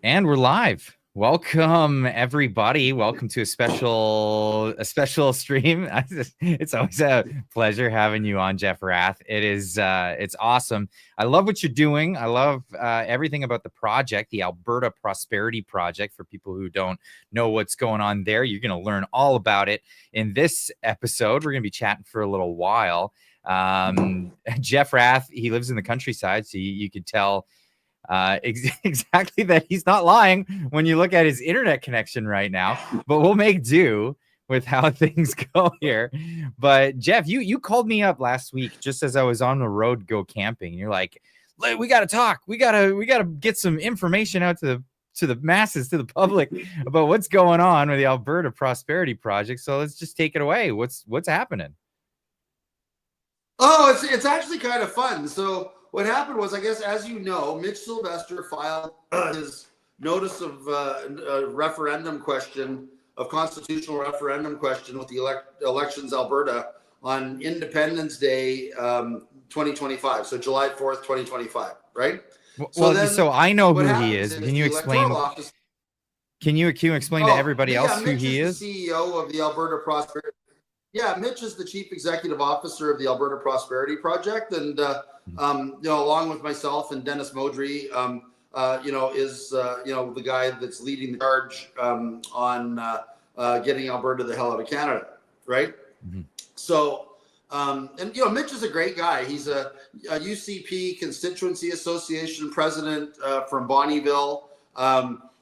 And we're live. Welcome everybody. Welcome to a special stream. It's always a pleasure having you on, Jeff Rath. It's awesome. I love what you're doing. I love everything about the project, the Alberta Prosperity Project. For people who don't know what's going on there, you're going to learn all about it in this episode. We're going to be chatting for a little while. Jeff Rath, he lives in the countryside, so you could tell exactly that he's not lying when you look at his internet connection right now, but we'll make do with how things go here. But Jeff, you called me up last week just as I was on the road go camping. You're like, we got to talk. We got to get some information out to the masses, to the public about what's going on with the Alberta Prosperity Project. So let's just take it away. What's happening? Oh, it's actually kind of fun. So what happened was, I guess, as you know, Mitch Sylvester filed his notice of referendum question, of constitutional referendum question with the Elections Alberta on Independence Day 2025, so July 4th, 2025, right? So I know who he is. Can you explain? Can you explain to everybody else who he is? The CEO of the Alberta Prosperity. Yeah, Mitch is the Chief Executive Officer of the Alberta Prosperity Project, and along with myself and Dennis Modry, is the guy that's leading the charge on getting Alberta the hell out of Canada, right? Mm-hmm. So, Mitch is a great guy. He's a UCP Constituency Association president from Bonnyville.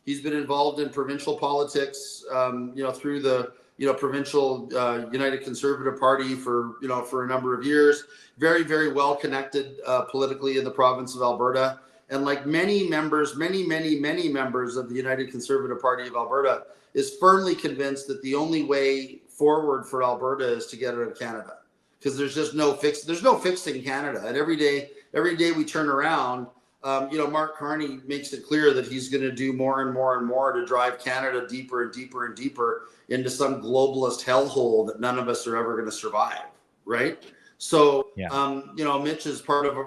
He's been involved in provincial politics, through the provincial United Conservative Party for a number of years. Very, very well connected politically in the province of Alberta. And like many members of the United Conservative Party of Alberta, is firmly convinced that the only way forward for Alberta is to get out of Canada. Because there's no fixing Canada. And every day we turn around, Mark Carney makes it clear that he's going to do more and more and more to drive Canada deeper and deeper and deeper into some globalist hellhole that none of us are ever going to survive, right? So, Mitch is part of,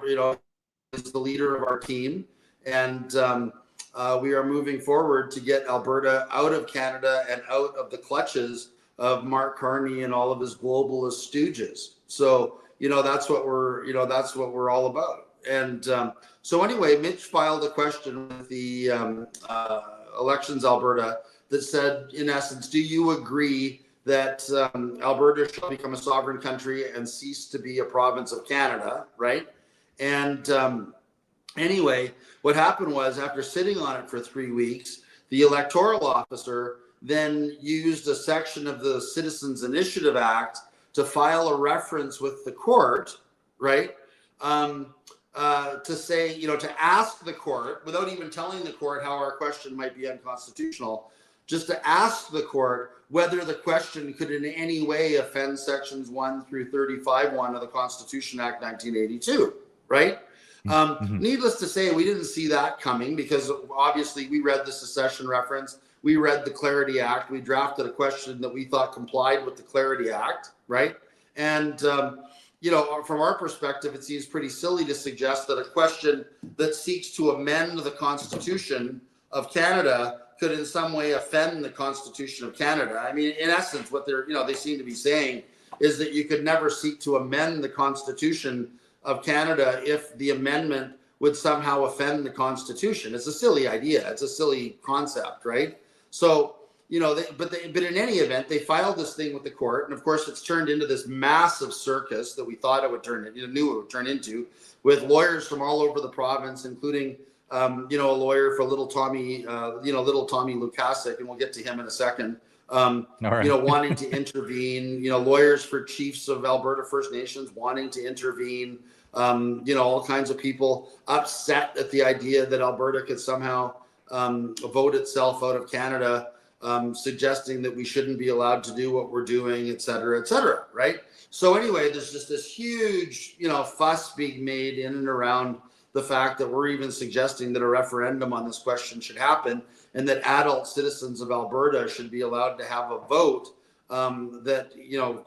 is the leader of our team, and we are moving forward to get Alberta out of Canada and out of the clutches of Mark Carney and all of his globalist stooges. So, that's what we're all about. And so anyway, Mitch filed a question with the Elections Alberta that said, in essence, do you agree that Alberta shall become a sovereign country and cease to be a province of Canada, right? And anyway, what happened was, after sitting on it for 3 weeks, the electoral officer then used a section of the Citizens Initiative Act to file a reference with the court, right? To say, to ask the court, without even telling the court how our question might be unconstitutional, just to ask the court whether the question could in any way offend sections 1 through 35(1) of the Constitution Act 1982, right? Needless to say, we didn't see that coming, because obviously we read the secession reference, we read the Clarity Act, we drafted a question that we thought complied with the Clarity Act, right? And from our perspective, it seems pretty silly to suggest that a question that seeks to amend the Constitution of Canada could in some way offend the Constitution of Canada. I mean, in essence, what they seem to be saying is that you could never seek to amend the Constitution of Canada if the amendment would somehow offend the Constitution. It's a silly idea. It's a silly concept, right? So, but in any event, they filed this thing with the court, and of course, it's turned into this massive circus that we thought it would knew it would turn into, with lawyers from all over the province, including a lawyer for little Tommy Lukasik, and we'll get to him in a second. Wanting to intervene. Lawyers for chiefs of Alberta First Nations wanting to intervene. All kinds of people upset at the idea that Alberta could somehow vote itself out of Canada. Suggesting that we shouldn't be allowed to do what we're doing, et cetera, right? So anyway, there's just this huge, fuss being made in and around the fact that we're even suggesting that a referendum on this question should happen, and that adult citizens of Alberta should be allowed to have a vote that,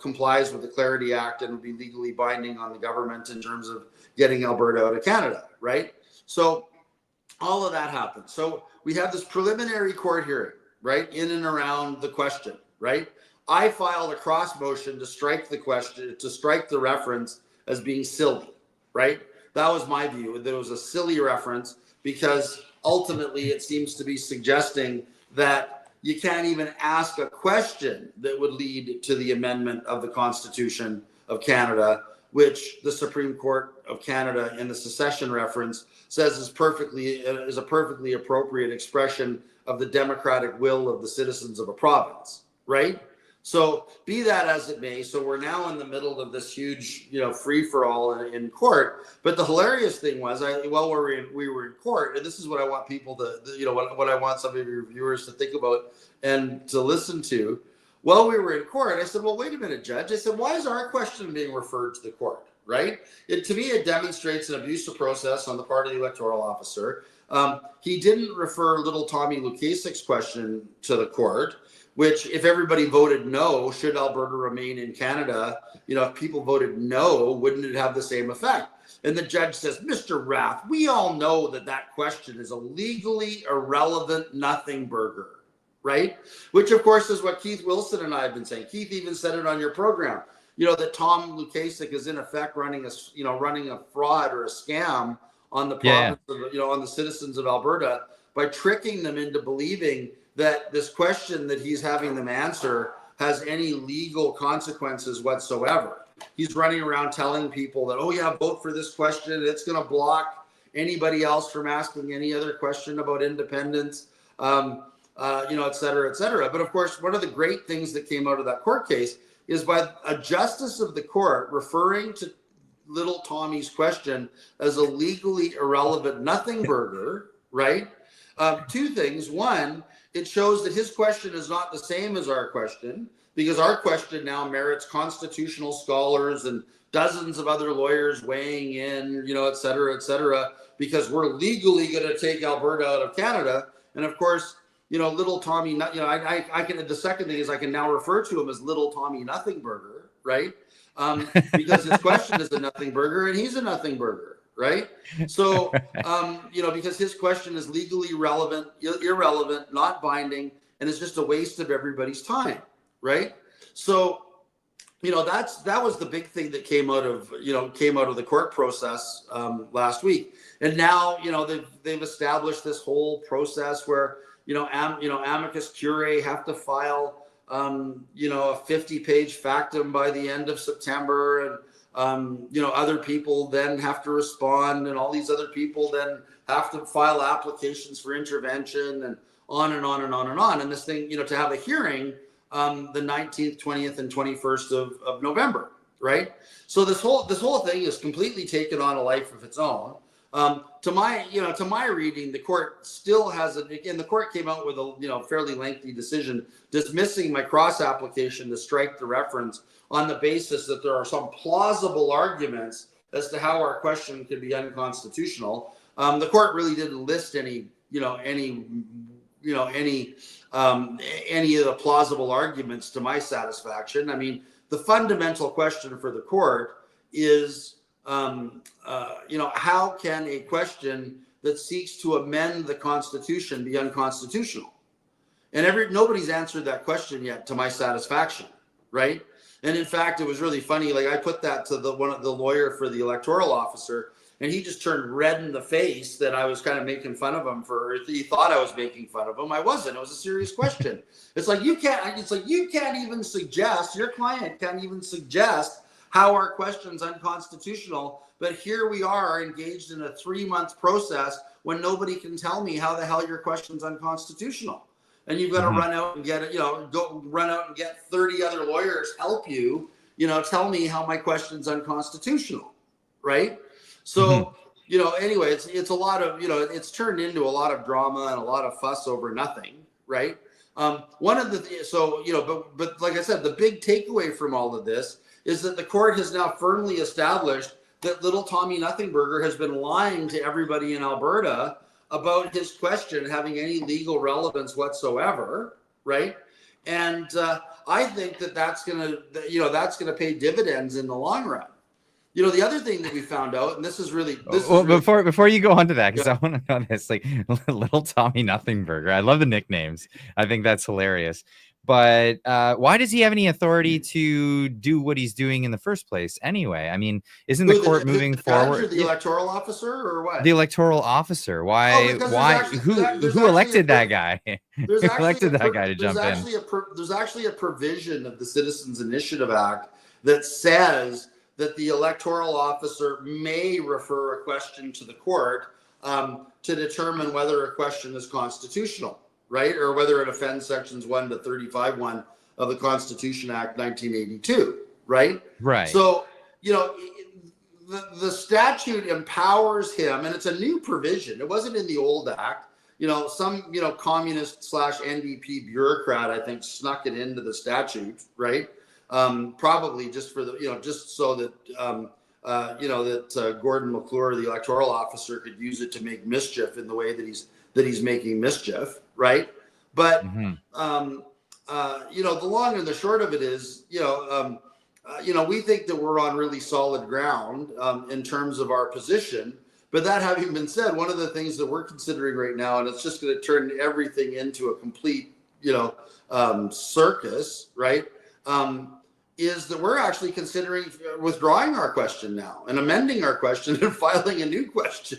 complies with the Clarity Act and would be legally binding on the government in terms of getting Alberta out of Canada, right? So all of that happened. So we have this preliminary court hearing, right, in and around the question, right? I filed a cross motion to strike the question, to strike the reference as being silly, right? That was my view, that it was a silly reference because ultimately it seems to be suggesting that you can't even ask a question that would lead to the amendment of the Constitution of Canada, which the Supreme Court of Canada in the secession reference says is a perfectly appropriate expression of the democratic will of the citizens of a province, right? So be that as it may, so we're now in the middle of this huge, free-for-all in court. But the hilarious thing was, while we were in court, and this is what I want people to, what I want some of your viewers to think about and to listen to. While we were in court, I said, well, wait a minute, Judge. I said, why is our question being referred to the court, right? To me, it demonstrates an abusive process on the part of the electoral officer. He didn't refer little Tommy Lukasik's question to the court, which if everybody voted no, should Alberta remain in Canada, if people voted no, wouldn't it have the same effect? And the judge says, Mr. Rath, we all know that question is a legally irrelevant nothing burger, right? Which of course is what Keith Wilson and I have been saying. Keith even said it on your program, that Tom Lukasik is in effect running a fraud or a scam on the province, on the citizens of Alberta by tricking them into believing that this question that he's having them answer has any legal consequences whatsoever. He's running around telling people that, oh yeah, vote for this question. It's going to block anybody else from asking any other question about independence, et cetera, et cetera. But of course, one of the great things that came out of that court case is by a justice of the court referring to little Tommy's question as a legally irrelevant nothing burger, right? Two things. One, it shows that his question is not the same as our question, because our question now merits constitutional scholars and dozens of other lawyers weighing in, et cetera, because we're legally going to take Alberta out of Canada. And of course, little Tommy, the second thing is I can now refer to him as little Tommy Nothing Burger, right? Because his question is a nothing burger and he's a nothing burger, right? So, because his question is legally irrelevant, not binding, and it's just a waste of everybody's time, right? So, that was the big thing that came out of the court process last week. And now, they've established this whole process where, amicus curiae have to file, a 50-page factum by the end of September, and other people then have to respond, and all these other people then have to file applications for intervention, and on and on and on and on. And this thing, to have a hearing the 19th, 20th, and 21st of November, right? So this whole thing is completely taken on a life of its own. To my reading, the court still has the court came out with a fairly lengthy decision dismissing my cross application to strike the reference on the basis that there are some plausible arguments as to how our question could be unconstitutional. The court really didn't list any of the plausible arguments to my satisfaction. I mean, the fundamental question for the court is, how can a question that seeks to amend the Constitution be unconstitutional? And nobody's answered that question yet to my satisfaction, right? And in fact, it was really funny. Like I put that to the lawyer for the electoral officer, and he just turned red in the face that I was kind of making fun of him he thought I was making fun of him. I wasn't. It was a serious question. It's like you can't even suggest, your client can't even suggest how our question's unconstitutional, but here we are engaged in a 3-month process when nobody can tell me how the hell your question's unconstitutional. And you've got to run out and get 30 other lawyers help you, tell me how my question's unconstitutional, right? So, anyway, it's a lot of, it's turned into a lot of drama and a lot of fuss over nothing, right? But like I said, the big takeaway from all of this is that the court has now firmly established that little Tommy Nothingburger has been lying to everybody in Alberta about his question having any legal relevance whatsoever, right? And I think that's going to pay dividends in the long run, the other thing that we found out, and this is really before you go on to that, because I want to know this, like little Tommy Nothing Burger. I love the nicknames. I think that's hilarious. But why does he have any authority to do what he's doing in the first place anyway? I mean, isn't the court moving forward? The electoral officer or what? The electoral officer. Why? Who elected that guy? Who elected that guy to jump in? There's actually a provision of the Citizens Initiative Act that says that the electoral officer may refer a question to the court to determine whether a question is constitutional, right? Or whether it offends sections 1 to 35(1) of the Constitution Act 1982, right? Right. So, the statute empowers him, and it's a new provision. It wasn't in the old act. Some, communist / NDP bureaucrat, I think, snuck it into the statute, right? Probably just for the, just so that, that Gordon McClure, the electoral officer, could use it to make mischief in the way that he's making mischief, right? But, the long and the short of it is, we think that we're on really solid ground in terms of our position. But that having been said, one of the things that we're considering right now, and it's just going to turn everything into a complete, circus, right? Is that we're actually considering withdrawing our question now and amending our question and filing a new question,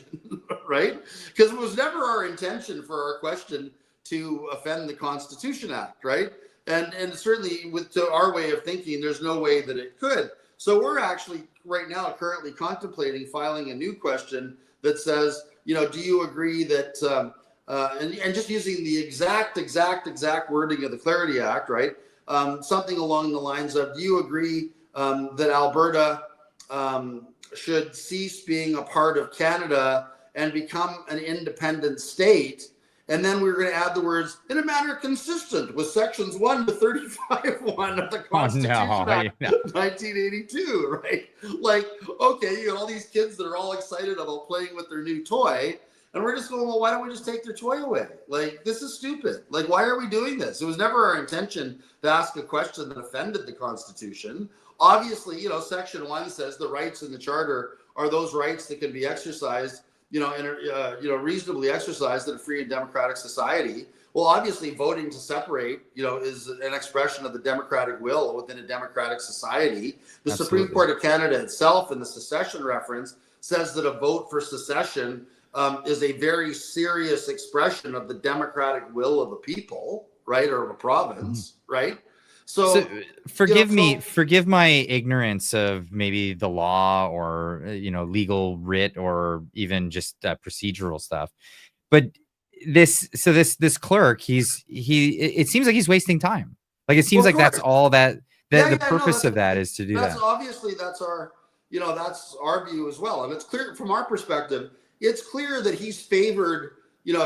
right? Because it was never our intention for our question to offend the Constitution Act, right? And certainly to our way of thinking, there's no way that it could. So we're actually right now currently contemplating filing a new question that says, do you agree that, and just using the exact wording of the Clarity Act, right? Something along the lines of, do you agree that Alberta should cease being a part of Canada and become an independent state? And then we're going to add the words, in a manner consistent with sections 1 to 35(1) of the Constitution Act 1982, right? Like, okay, you got all these kids that are all excited about playing with their new toy. And we're just going, well, why don't we just take their toy away? Like, this is stupid. Like, why are we doing this? It was never our intention to ask a question that offended the Constitution. Obviously, Section 1 says the rights in the Charter are those rights that can be exercised, reasonably exercised in a free and democratic society. Well, obviously, voting to separate, is an expression of the democratic will within a democratic society. The Supreme Court of Canada itself, in the secession reference, says that a vote for secession is a very serious expression of the democratic will of a people, right, or of a province, right? So forgive my ignorance of maybe the law or legal writ or even just procedural stuff, but this clerk, it seems like he's wasting time. Like, it seems like that's all that the purpose of that is to do that. Obviously that's our that's our view as well, and it's clear from our perspective. It's clear that he's favored,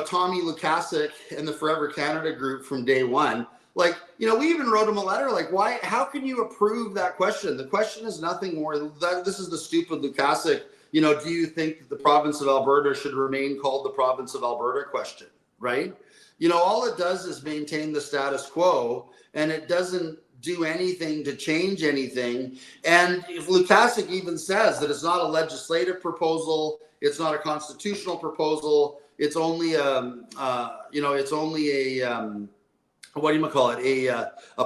Tommy Lukasik and the Forever Canada group from day one. Like, we even wrote him a letter, like, how can you approve that question? The question is nothing more that this is the stupid Lukasik, do you think that the province of Alberta should remain called the province of Alberta question, right? All it does is maintain the status quo, and it doesn't do anything to change anything. And if Lukasik even says that it's not a legislative proposal, it's not a constitutional proposal, it's only a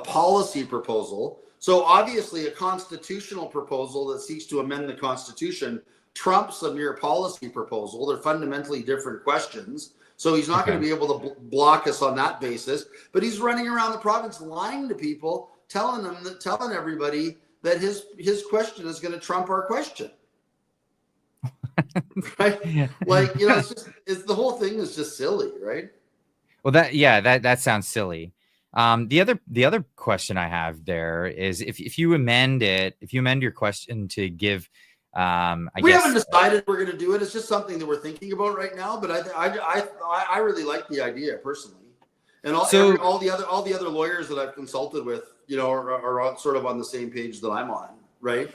policy proposal. So obviously a constitutional proposal that seeks to amend the Constitution trumps a mere policy proposal. They're fundamentally different questions. So he's not going to be able to block us on that basis. But he's running around the province lying to people, telling everybody that his question is going to trump our question. Right? Like, the whole thing is just silly, right? Well, that sounds silly. The other question I have there is if you amend your question to give, we haven't decided we're going to do it. It's just something that we're thinking about right now. But I really like the idea personally, and all the other lawyers that I've consulted with, are sort of on the same page that I'm on. Right.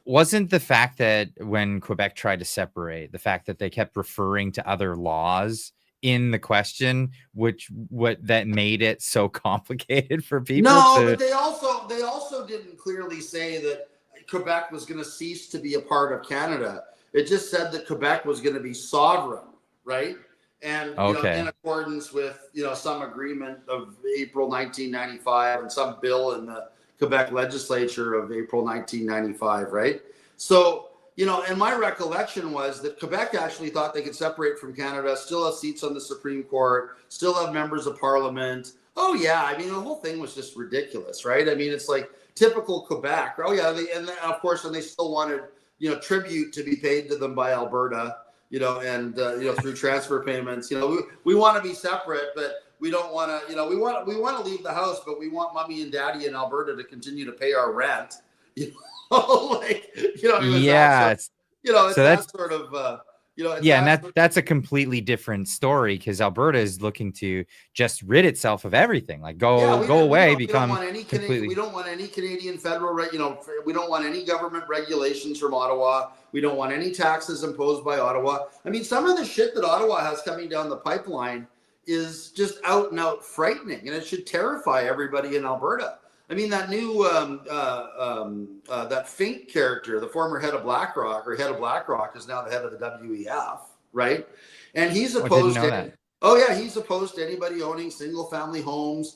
Wasn't the fact that when Quebec tried to separate, the fact that they kept referring to other laws in the question, that made it so complicated for people? No, but they also didn't clearly say that Quebec was going to cease to be a part of Canada. It just said that Quebec was going to be sovereign, right? And in accordance with some agreement of April 1995 and some bill in the Quebec legislature of April 1995, right? So and my recollection was that Quebec actually thought they could separate from Canada, still have seats on the Supreme Court, still have members of Parliament. Oh yeah, I mean the whole thing was just ridiculous, right? I mean it's like typical Quebec. Oh yeah, and then, of course, and they still wanted tribute to be paid to them by Alberta. And through transfer payments, we want to be separate, but we don't want to, we want to leave the house, but we want mommy and daddy in Alberta to continue to pay our rent. It was that's a completely different story because Alberta is looking to just rid itself of everything, like go away, become completely. We don't want any Canadian federal, we don't want any government regulations from Ottawa. We don't want any taxes imposed by Ottawa. I mean, some of the shit that Ottawa has coming down the pipeline is just out and out frightening, and it should terrify everybody in Alberta. I mean, that new that Fink character, the former head of BlackRock is now the head of the WEF, right? And he's opposed he's opposed to anybody owning single family homes.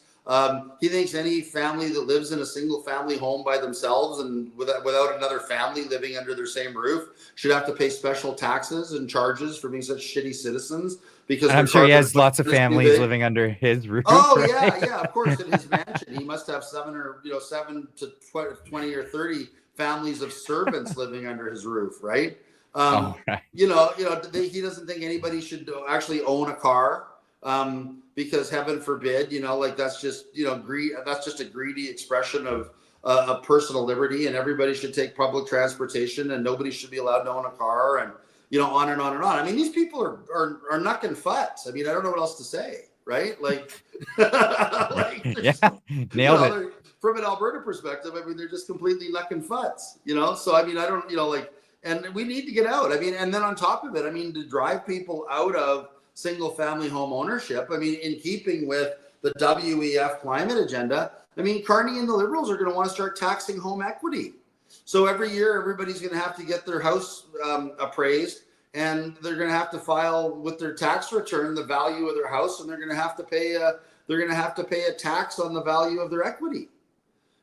He thinks any family that lives in a single family home by themselves and without another family living under their same roof should have to pay special taxes and charges for being such shitty citizens. Because I'm sure he has lots of families living under his roof. Oh right? yeah, of course. In his mansion, he must have 7 to 20 or 30 families of servants living under his roof, right? He doesn't think anybody should actually own a car. Because heaven forbid, that's just, greed. That's just a greedy expression of personal liberty, and everybody should take public transportation, and nobody should be allowed to own a car, and on and on and on. I mean, these people are knucking futs. I mean, I don't know what else to say, right? Like, nailed it. From an Alberta perspective, I mean, they're just completely knucking futs, So I mean, I don't, and we need to get out. I mean, and then on top of it, I mean, to drive people out of single family home ownership. I mean, in keeping with the WEF climate agenda, I mean, Carney and the Liberals are going to want to start taxing home equity. So every year, everybody's going to have to get their house appraised, and they're going to have to file with their tax return the value of their house, and they're going to have to pay a tax on the value of their equity,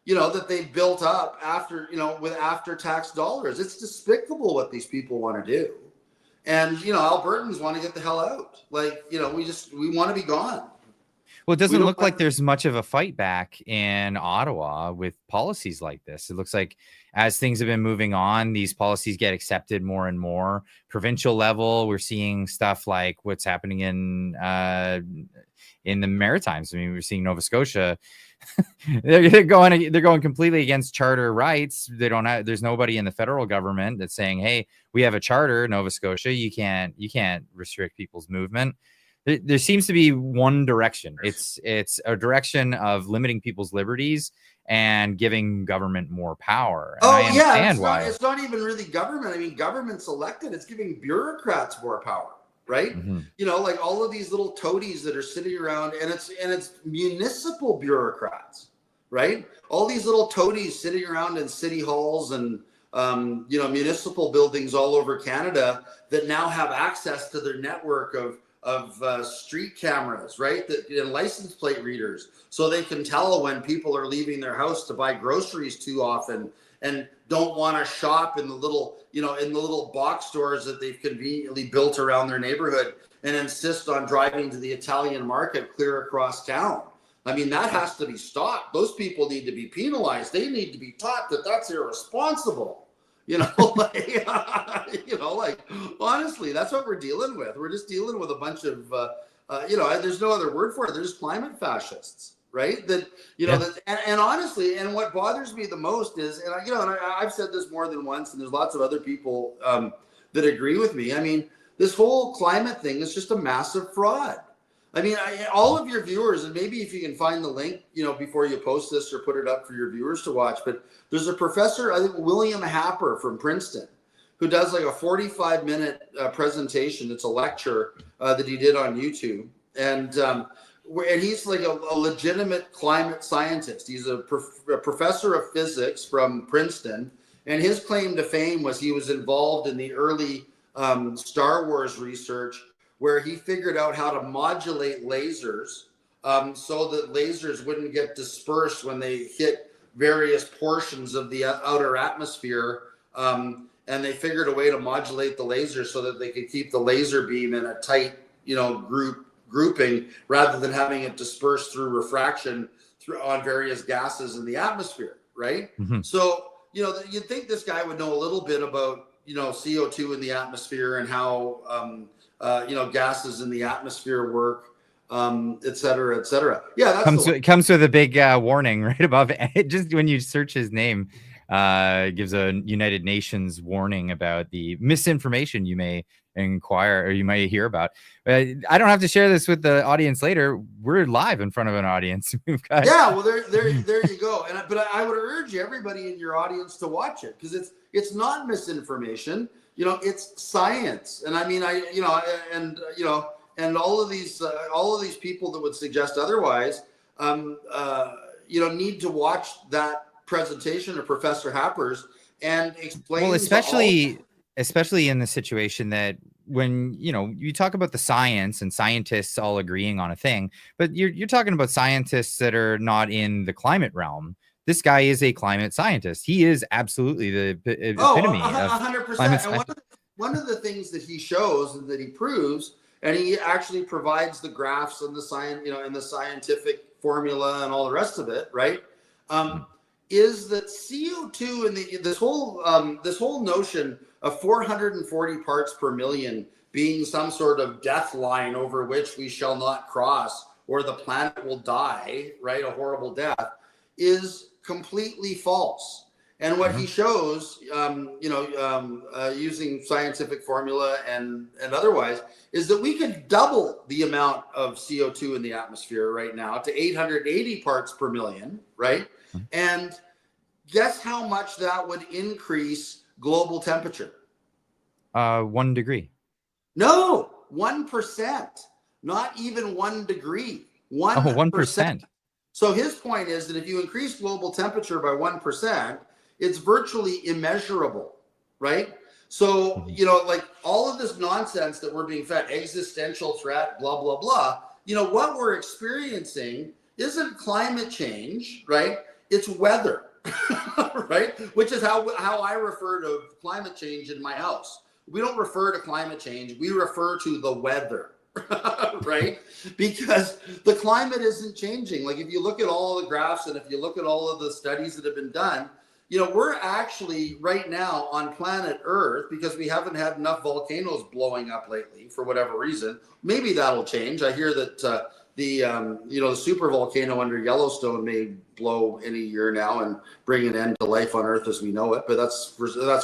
that they built up after, with after tax dollars. It's despicable what these people want to do. And, Albertans want to get the hell out. Like, we want to be gone. Well, it doesn't look like there's much of a fight back in Ottawa with policies like this. It looks like as things have been moving on, these policies get accepted more and more. Provincial level, we're seeing stuff like what's happening in the Maritimes. I mean, we're seeing Nova Scotia. they're going completely against charter rights. There's nobody in the federal government that's saying, hey, we have a charter, Nova Scotia. You can't restrict people's movement. There seems to be one direction. It's a direction of limiting people's liberties and giving government more power. And I understand why. It's not even really government. I mean, government's elected. It's giving bureaucrats more power, right? Mm-hmm. Like all of these little toadies that are sitting around, and it's municipal bureaucrats, right? All these little toadies sitting around in city halls and municipal buildings all over Canada that now have access to their network of street cameras, right? And license plate readers, so they can tell when people are leaving their house to buy groceries too often and don't want to shop in the little box stores that they've conveniently built around their neighborhood and insist on driving to the Italian market clear across town. I mean, that has to be stopped. Those people need to be penalized. They need to be taught that that's irresponsible. Honestly, that's what we're dealing with. We're just dealing with a bunch of, there's no other word for it. They're just climate fascists, right? And honestly, and what bothers me the most is, and I've said this more than once, and there's lots of other people that agree with me. I mean, this whole climate thing is just a massive fraud. I mean, all of your viewers, and maybe if you can find the link, before you post this or put it up for your viewers to watch, but there's a professor, I think William Happer from Princeton, who does like a 45-minute presentation. It's a lecture that he did on YouTube. And he's like a legitimate climate scientist. He's a professor of physics from Princeton. And his claim to fame was he was involved in the early Star Wars research, where he figured out how to modulate lasers so that lasers wouldn't get dispersed when they hit various portions of the outer atmosphere. And they figured a way to modulate the laser so that they could keep the laser beam in a tight, grouping, rather than having it dispersed through refraction on various gases in the atmosphere, right? Mm-hmm. So, you'd think this guy would know a little bit about, CO2 in the atmosphere and how, gases in the atmosphere work, et cetera, et cetera. Yeah, that's comes with a big warning right above it. Just when you search his name, gives a United Nations warning about the misinformation you may inquire or you might hear about. I don't have to share this with the audience later. We're live in front of an audience. We've got well, there you go. But I would urge everybody in your audience to watch it, because it's not misinformation. It's science. And I mean, and all of these people that would suggest otherwise, need to watch that presentation of Professor Happers and explain. Well, especially in the situation that when you talk about the science and scientists all agreeing on a thing, but you're talking about scientists that are not in the climate realm. This guy is a climate scientist. He is absolutely the epitome of 100%. And one of the things that he shows and that he proves, and he actually provides the graphs and the science, and the scientific formula and all the rest of it, right? Is that CO2 and this whole notion of 440 parts per million being some sort of death line over which we shall not cross, or the planet will die, right? A horrible death, is completely false. And what he shows, using scientific formula and otherwise, is that we could double the amount of CO2 in the atmosphere right now to 880 parts per million, right? And guess how much that would increase global temperature? 1 degree. No, 1%. Not even 1 degree. 1%. So his point is that if you increase global temperature by 1%, it's virtually immeasurable, right? So, like all of this nonsense that we're being fed, existential threat, blah, blah, blah, what we're experiencing isn't climate change, right? It's weather, right? Which is how I refer to climate change in my house. We don't refer to climate change. We refer to the weather, right? Because the climate isn't changing. Like if you look at all the graphs and if you look at all of the studies that have been done, we're actually right now on planet Earth, because we haven't had enough volcanoes blowing up lately for whatever reason. Maybe that'll change. I hear that the super volcano under Yellowstone may blow any year now and bring an end to life on Earth as we know it. But that's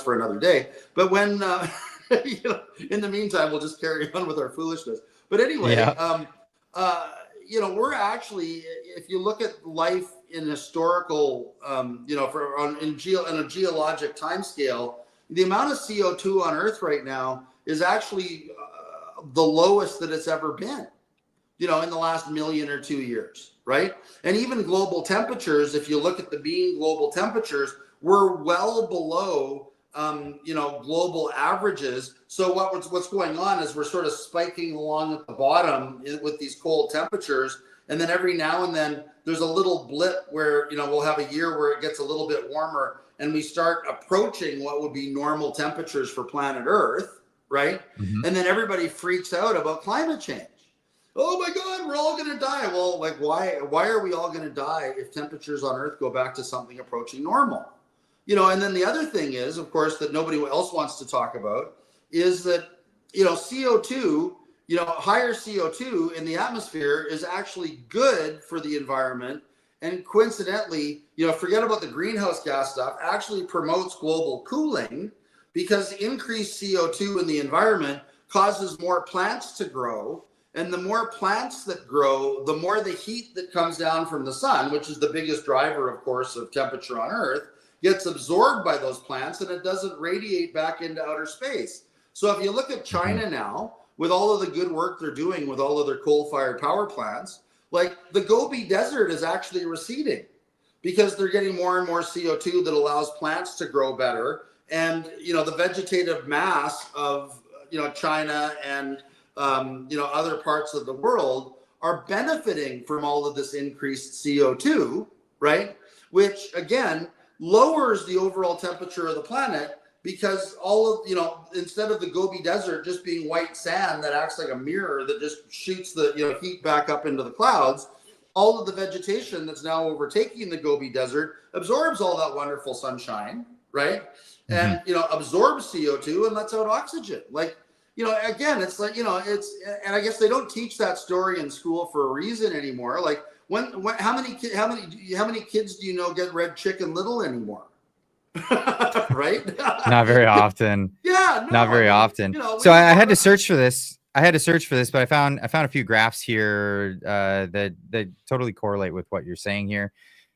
for another day. But when in the meantime, we'll just carry on with our foolishness. But anyway, we're actually, if you look at life in historical, in a geologic time scale, the amount of CO2 on Earth right now is actually the lowest that it's ever been, in the last 1 million or 2 years, right? And even global temperatures, if you look at the mean global temperatures, we're well below global averages. So what's going on is we're sort of spiking along at the bottom with these cold temperatures. And then every now and then there's a little blip where, we'll have a year where it gets a little bit warmer and we start approaching what would be normal temperatures for planet Earth, right? Mm-hmm. And then everybody freaks out about climate change. Oh my God, we're all going to die. Well, like why are we all going to die if temperatures on Earth go back to something approaching normal? And then the other thing is, of course, that nobody else wants to talk about is that, CO2, higher CO2 in the atmosphere is actually good for the environment. And coincidentally, forget about the greenhouse gas stuff, actually promotes global cooling, because increased CO2 in the environment causes more plants to grow. And the more plants that grow, the more the heat that comes down from the sun, which is the biggest driver, of course, of temperature on Earth, gets absorbed by those plants and it doesn't radiate back into outer space. So if you look at China now, with all of the good work they're doing with all of their coal-fired power plants, like the Gobi Desert is actually receding. because they're getting more and more CO2 that allows plants to grow better. And, the vegetative mass of, China and, other parts of the world are benefiting from all of this increased CO2, right? Which, again, lowers the overall temperature of the planet, because all of, instead of the Gobi Desert just being white sand that acts like a mirror that just shoots the, heat back up into the clouds, all of the vegetation that's now overtaking the Gobi Desert absorbs all that wonderful sunshine, right? And, absorbs CO2 and lets out oxygen. Like, again, it's like, and I guess they don't teach that story in school for a reason anymore. Like, how many kids do you know get red chicken little anymore? Right? Not very often. Yeah, not very often. So I had to search for this. But I found a few graphs here that totally correlate with what you're saying here.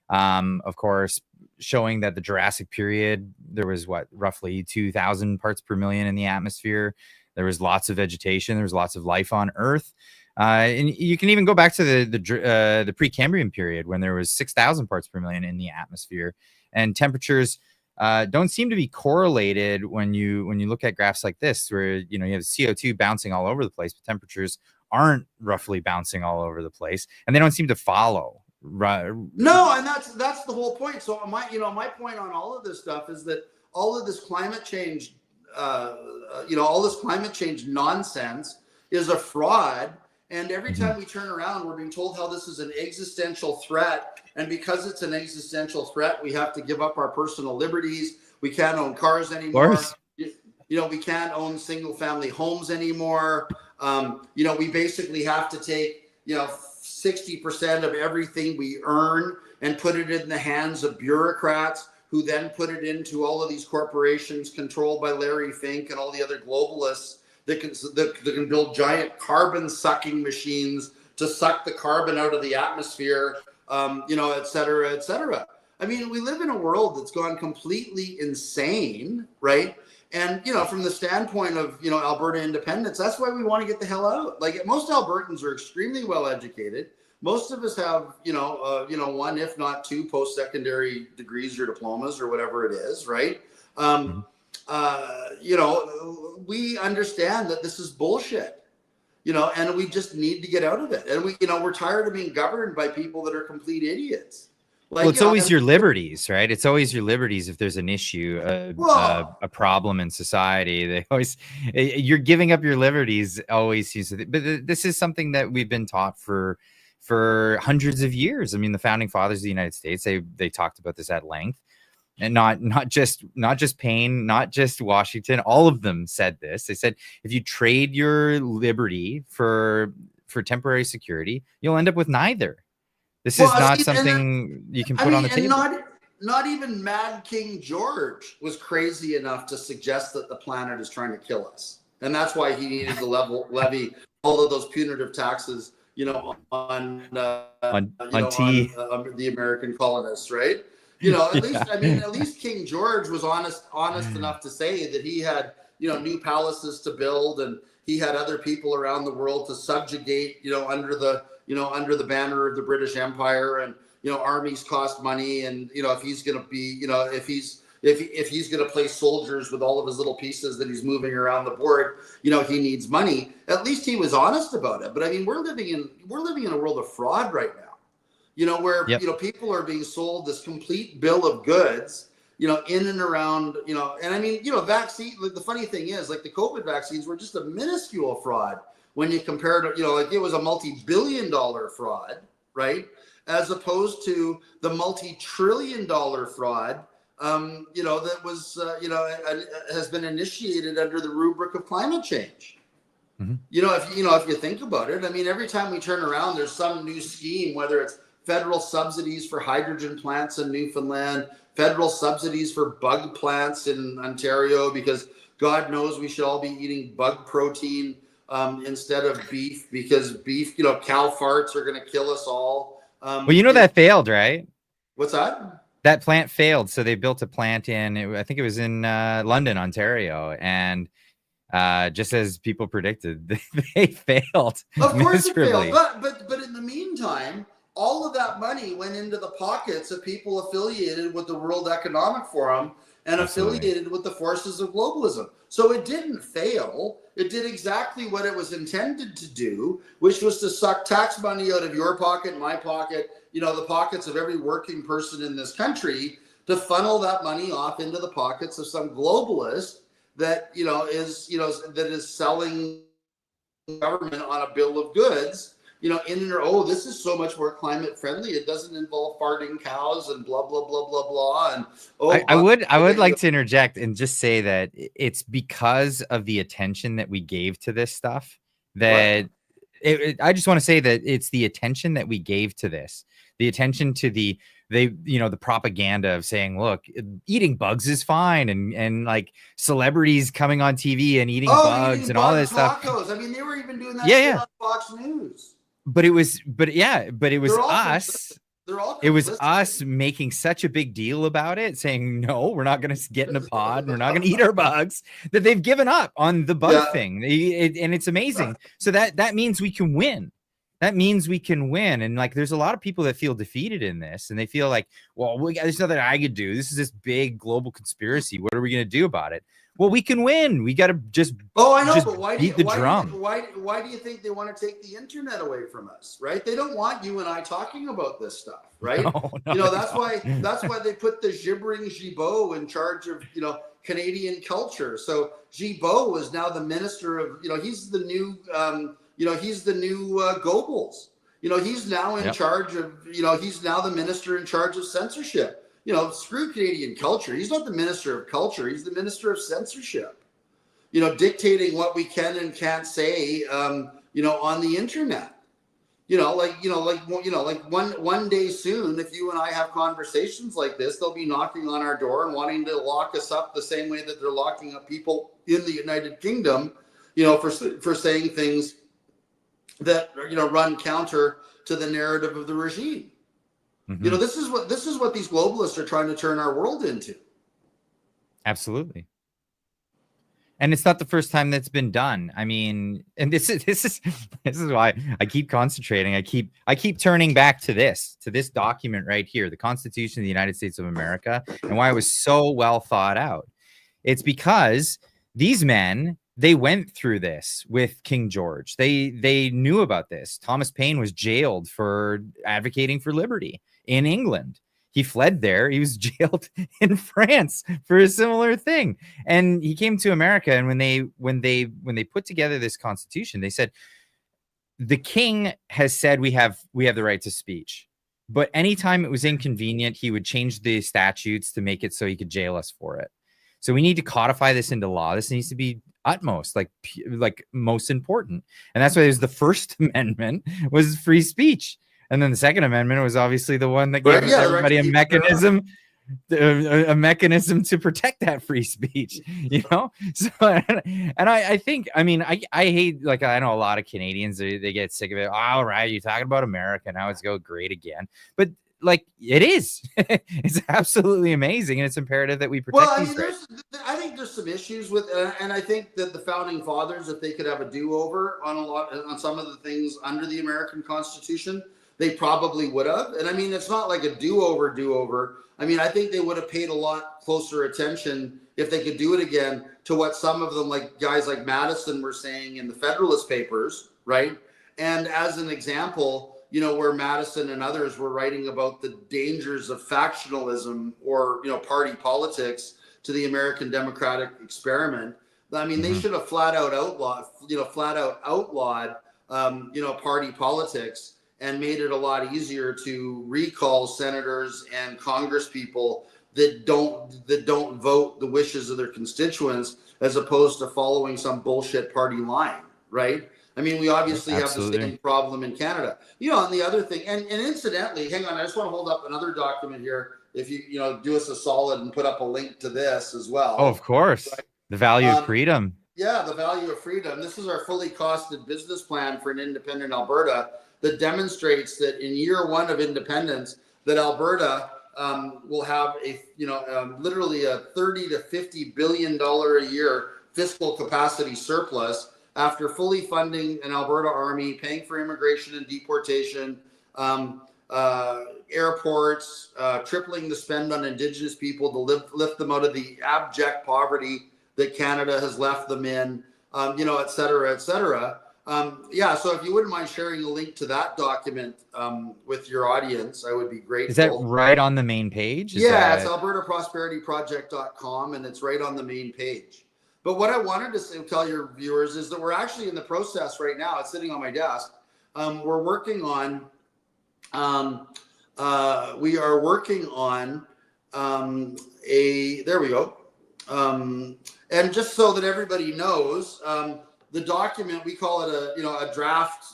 Of course, showing that the Jurassic period, there was roughly 2,000 parts per million in the atmosphere. There was lots of vegetation. There was lots of life on Earth. And you can even go back to the Precambrian period, when there was 6,000 parts per million in the atmosphere, and temperatures don't seem to be correlated when you look at graphs like this, where you have CO2 bouncing all over the place, but temperatures aren't roughly bouncing all over the place, and they don't seem to follow. Right? No, and that's the whole point. So my point on all of this stuff is that all of this climate change, all this climate change nonsense is a fraud. And every time we turn around, we're being told how this is an existential threat. And because it's an existential threat, we have to give up our personal liberties. We can't own cars anymore. We can't own single family homes anymore. We basically have to take, 60% of everything we earn and put it in the hands of bureaucrats, who then put it into all of these corporations controlled by Larry Fink and all the other globalists that can build giant carbon sucking machines to suck the carbon out of the atmosphere, et cetera, et cetera. I mean, we live in a world that's gone completely insane, right? And, from the standpoint of, Alberta independence, that's why we want to get the hell out. Like, most Albertans are extremely well educated. Most of us have, one, if not two, post-secondary degrees or diplomas or whatever it is, right? We understand that this is bullshit, and we just need to get out of it. And we're tired of being governed by people that are complete idiots. Like, well, it's always your liberties, right? It's always your liberties. If there's an issue, a problem in society, they always, you're giving up your liberties. Always seems to, but this is something that we've been taught for hundreds of years. I mean, the founding fathers of the United States, they talked about this at length, and not just Payne, not just Washington. All of them said this. They said, if you trade your liberty for temporary security, you'll end up with neither. This is not something you can put on the table. Not even Mad King George was crazy enough to suggest that the planet is trying to kill us, and that's why he needed to levy all of those punitive taxes, on tea, the American colonists, right? At least King George was honest enough to say that he had, new palaces to build, and he had other people around the world to subjugate, under the banner of the British Empire, and armies cost money, and if he's going to be, if he's going to play soldiers with all of his little pieces that he's moving around the board, he needs money. At least he was honest about it. But I mean, we're living in a world of fraud right now, where people are being sold this complete bill of goods, in and around, and I mean, vaccine. Like, the funny thing is, like, the COVID vaccines were just a minuscule fraud when you compare to, like, it was a multi-billion-dollar fraud, right? As opposed to the multi-trillion-dollar fraud, that was, has been initiated under the rubric of climate change. If you think about it, I mean, every time we turn around, there's some new scheme, whether it's federal subsidies for hydrogen plants in Newfoundland, federal subsidies for bug plants in Ontario, because God knows we should all be eating bug protein instead of beef, because beef, cow farts are going to kill us all. Well, that failed, right? What's that? That plant failed. So they built a plant I think it was in London, Ontario. And just as people predicted, they failed. Of course it failed. But in the meantime, all of that money went into the pockets of people affiliated with the World Economic Forum and affiliated with the forces of globalism. So it didn't fail. It did exactly what it was intended to do, which was to suck tax money out of your pocket, my pocket, the pockets of every working person in this country, to funnel that money off into the pockets of some globalist that is selling government on a bill of goods, this is so much more climate friendly. It doesn't involve farting cows and blah blah blah blah blah. And I would like to interject and just say that it's because of the attention that we gave to this stuff that I just want to say that it's the attention that we gave to this, the attention to the propaganda of saying, look, eating bugs is fine, and like celebrities coming on TV and eating bugs and all this stuff. I mean, they were even doing that on Fox News. But it was us. It was us making such a big deal about it, saying, no, we're not going to get in a pod. And we're not going to eat our bugs, that they've given up on the bug thing. And it's amazing. So that means we can win. That means we can win. And like, there's a lot of people that feel defeated in this, and they feel like, well, there's nothing I could do. This is this big global conspiracy. What are we going to do about it? Well, we can win. We got to just but why beat the drum. Why do you think they want to take the internet away from us, right? They don't want you and I talking about this stuff, right? No, that's why they put the gibbering Gibault in charge of, Canadian culture. So Gibault is now the minister of, he's the new, Goebbels. He's now in charge of, he's now the minister in charge of censorship. Screw Canadian culture. He's not the minister of culture. He's the minister of censorship. Dictating what we can and can't say, on the internet. One day soon, if you and I have conversations like this, they'll be knocking on our door and wanting to lock us up the same way that they're locking up people in the United Kingdom, for saying things that run counter to the narrative of the regime. Mm-hmm. This is what these globalists are trying to turn our world into. Absolutely. And it's not the first time that's been done. I mean, and this is why I keep concentrating. I keep turning back to this document right here, the Constitution of the United States of America, and why it was so well thought out. It's because these men, they went through this with King George. They knew about this. Thomas Paine was jailed for advocating for liberty in England. He fled there. He was jailed in France for a similar thing. And he came to America. And when they put together this constitution, they said, the king has said we have the right to speech. But anytime it was inconvenient, he would change the statutes to make it so he could jail us for it. So we need to codify this into law. This needs to be utmost, like most important. And that's why there's the First Amendment was free speech. And then the Second Amendment was obviously the one that gave everybody a mechanism to protect that free speech, So, and I think, I mean, I hate, like, I know a lot of Canadians, they get sick of it. All right, you're talking about America now, it's go great again. But like, it is, it's absolutely amazing, and it's imperative that we protect these rights. I think there's some issues with, and I think that the founding fathers, if they could have a do-over on some of the things under the American Constitution, they probably would have. And I mean, it's not like a do-over. I mean, I think they would have paid a lot closer attention if they could do it again to what some of them, like guys like Madison, were saying in the Federalist Papers, right? And as an example, where Madison and others were writing about the dangers of factionalism or, party politics to the American democratic experiment. I mean, they should have flat out outlawed, party politics, and made it a lot easier to recall senators and congresspeople that don't vote the wishes of their constituents, as opposed to following some bullshit party line, right? I mean, we obviously have the same problem in Canada. And the other thing, and incidentally, hang on, I just want to hold up another document here. If you do us a solid and put up a link to this as well. Oh, of course. Right? The value of freedom. Yeah, the value of freedom. This is our fully costed business plan for an independent Alberta that demonstrates that in year one of independence, that Alberta will have literally a $30 to $50 billion a year fiscal capacity surplus after fully funding an Alberta army, paying for immigration and deportation, airports, tripling the spend on Indigenous people to lift them out of the abject poverty that Canada has left them in, et cetera, et cetera. So if you wouldn't mind sharing a link to that document with your audience, I would be grateful. Is that right on the main page? It's albertaprosperityproject.com, and it's right on the main page. But what I wanted to tell your viewers is that we're actually in the process right now. It's sitting on my desk. We're working on there we go. And just so that everybody knows, the document, we call it a draft,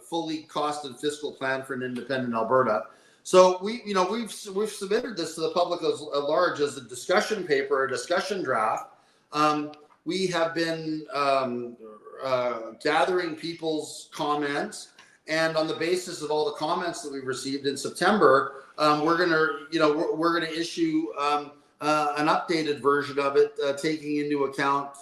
fully costed fiscal plan for an independent Alberta. So we've submitted this to the public at large as a discussion paper, a discussion draft. We have been gathering people's comments, and on the basis of all the comments that we've received in September, we're gonna issue an updated version of it, taking into account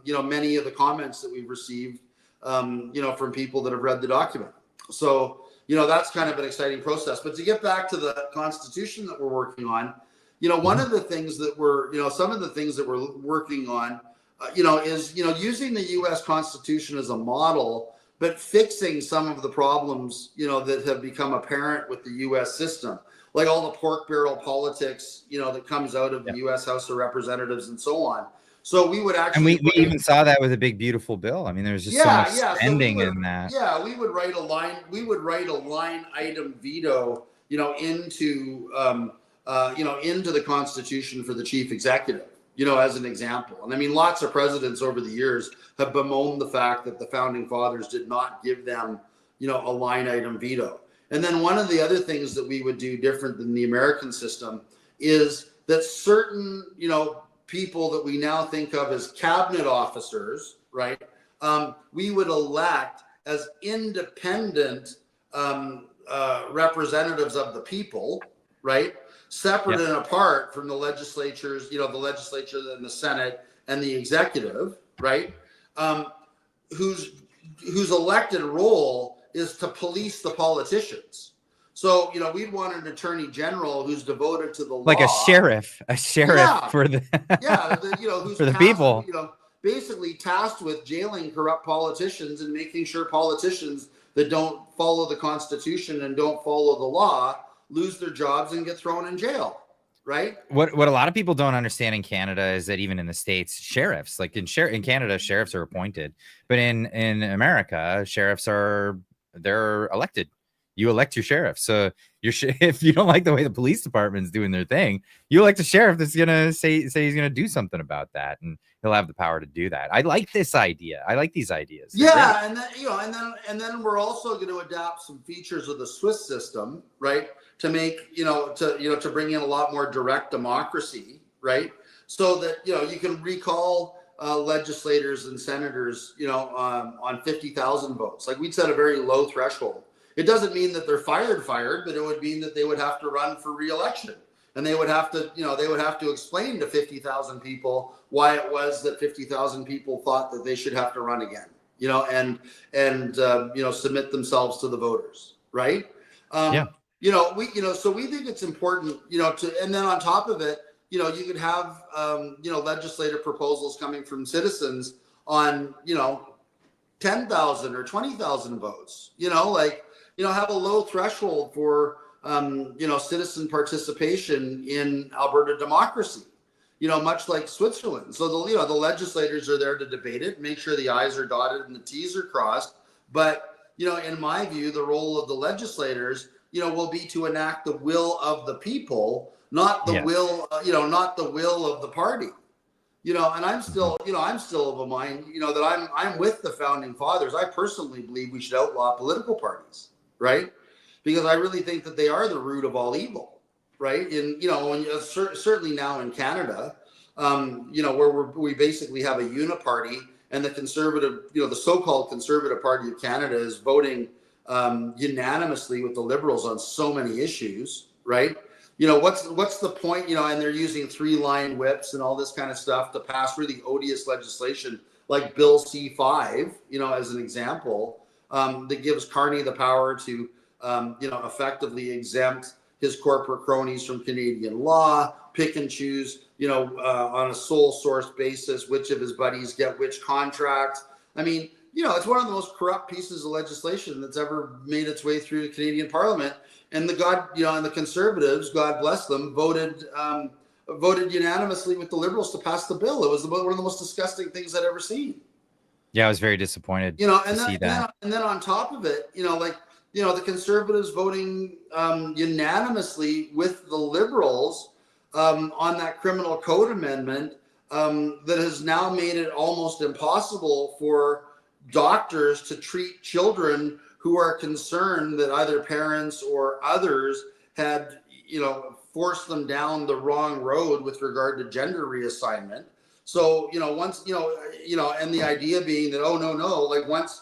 many of the comments that we've received from people that have read the document. So that's kind of an exciting process. But to get back to the Constitution that we're working on, one of the things that some of the things that we're working on, is using the U.S. Constitution as a model, but fixing some of the problems that have become apparent with the U.S. system, like all the pork barrel politics that comes out of the U.S. House of Representatives and so on. So we would actually, and we even saw that with a big beautiful bill. I mean, there's just so much spending in that. Yeah, we would write a line item veto, into the Constitution for the chief executive, as an example. And I mean, lots of presidents over the years have bemoaned the fact that the founding fathers did not give them, a line item veto. And then one of the other things that we would do different than the American system is that certain, people that we now think of as cabinet officers, right? We would elect as independent representatives of the people, right? Separate and apart from the legislatures, the legislature and the Senate and the executive, right? Whose elected role is to police the politicians. So, we'd want an attorney general who's devoted to the law. Like a sheriff for the who's for the people. Basically tasked with jailing corrupt politicians and making sure politicians that don't follow the Constitution and don't follow the law lose their jobs and get thrown in jail, right? What a lot of people don't understand in Canada is that even in the States, sheriffs, like in Canada, sheriffs are appointed, but in America, sheriffs they're elected. You elect your sheriff. So if you don't like the way the police department's doing their thing, you elect a sheriff that's gonna say he's gonna do something about that, and he'll have the power to do that. I like this idea. I like these ideas. Yeah, and then we're also going to adapt some features of the Swiss system, right? To make to bring in a lot more direct democracy, right? So that you can recall legislators and senators, on 50,000 votes. Like, we'd set a very low threshold. It doesn't mean that they're fired, but it would mean that they would have to run for re-election, and they would have to explain to 50,000 people why it was that 50,000 people thought that they should have to run again, and submit themselves to the voters, right? So we think it's important, and then on top of it, you could have, legislative proposals coming from citizens on, 10,000 or 20,000 votes, have a low threshold for, citizen participation in Alberta democracy, much like Switzerland. So the legislators are there to debate it, make sure the I's are dotted and the T's are crossed. But, in my view, the role of the legislators, will be to enact the will of the people, not the will, not the will of the party. And I'm still of a mind, that I'm with the founding fathers. I personally believe we should outlaw political parties, right? Because I really think that they are the root of all evil, right? And certainly now in Canada, where we basically have a uniparty, and the conservative, the so-called Conservative Party of Canada is voting unanimously with the Liberals on so many issues, right? What's the point, and they're using 3-line whips and all this kind of stuff to pass really odious legislation like Bill C5, as an example, that gives Carney the power to effectively exempt his corporate cronies from Canadian law, pick and choose, on a sole source basis, which of his buddies get which contract. I mean, it's one of the most corrupt pieces of legislation that's ever made its way through the Canadian Parliament. And and the Conservatives, God bless them, voted unanimously with the Liberals to pass the bill. It was one of the most disgusting things I'd ever seen. Yeah, I was very disappointed to see that. And then on top of it, the Conservatives voting unanimously with the Liberals on that criminal code amendment that has now made it almost impossible for doctors to treat children who are concerned that either parents or others had, forced them down the wrong road with regard to gender reassignment. So, once, and the idea being that, oh, no, like once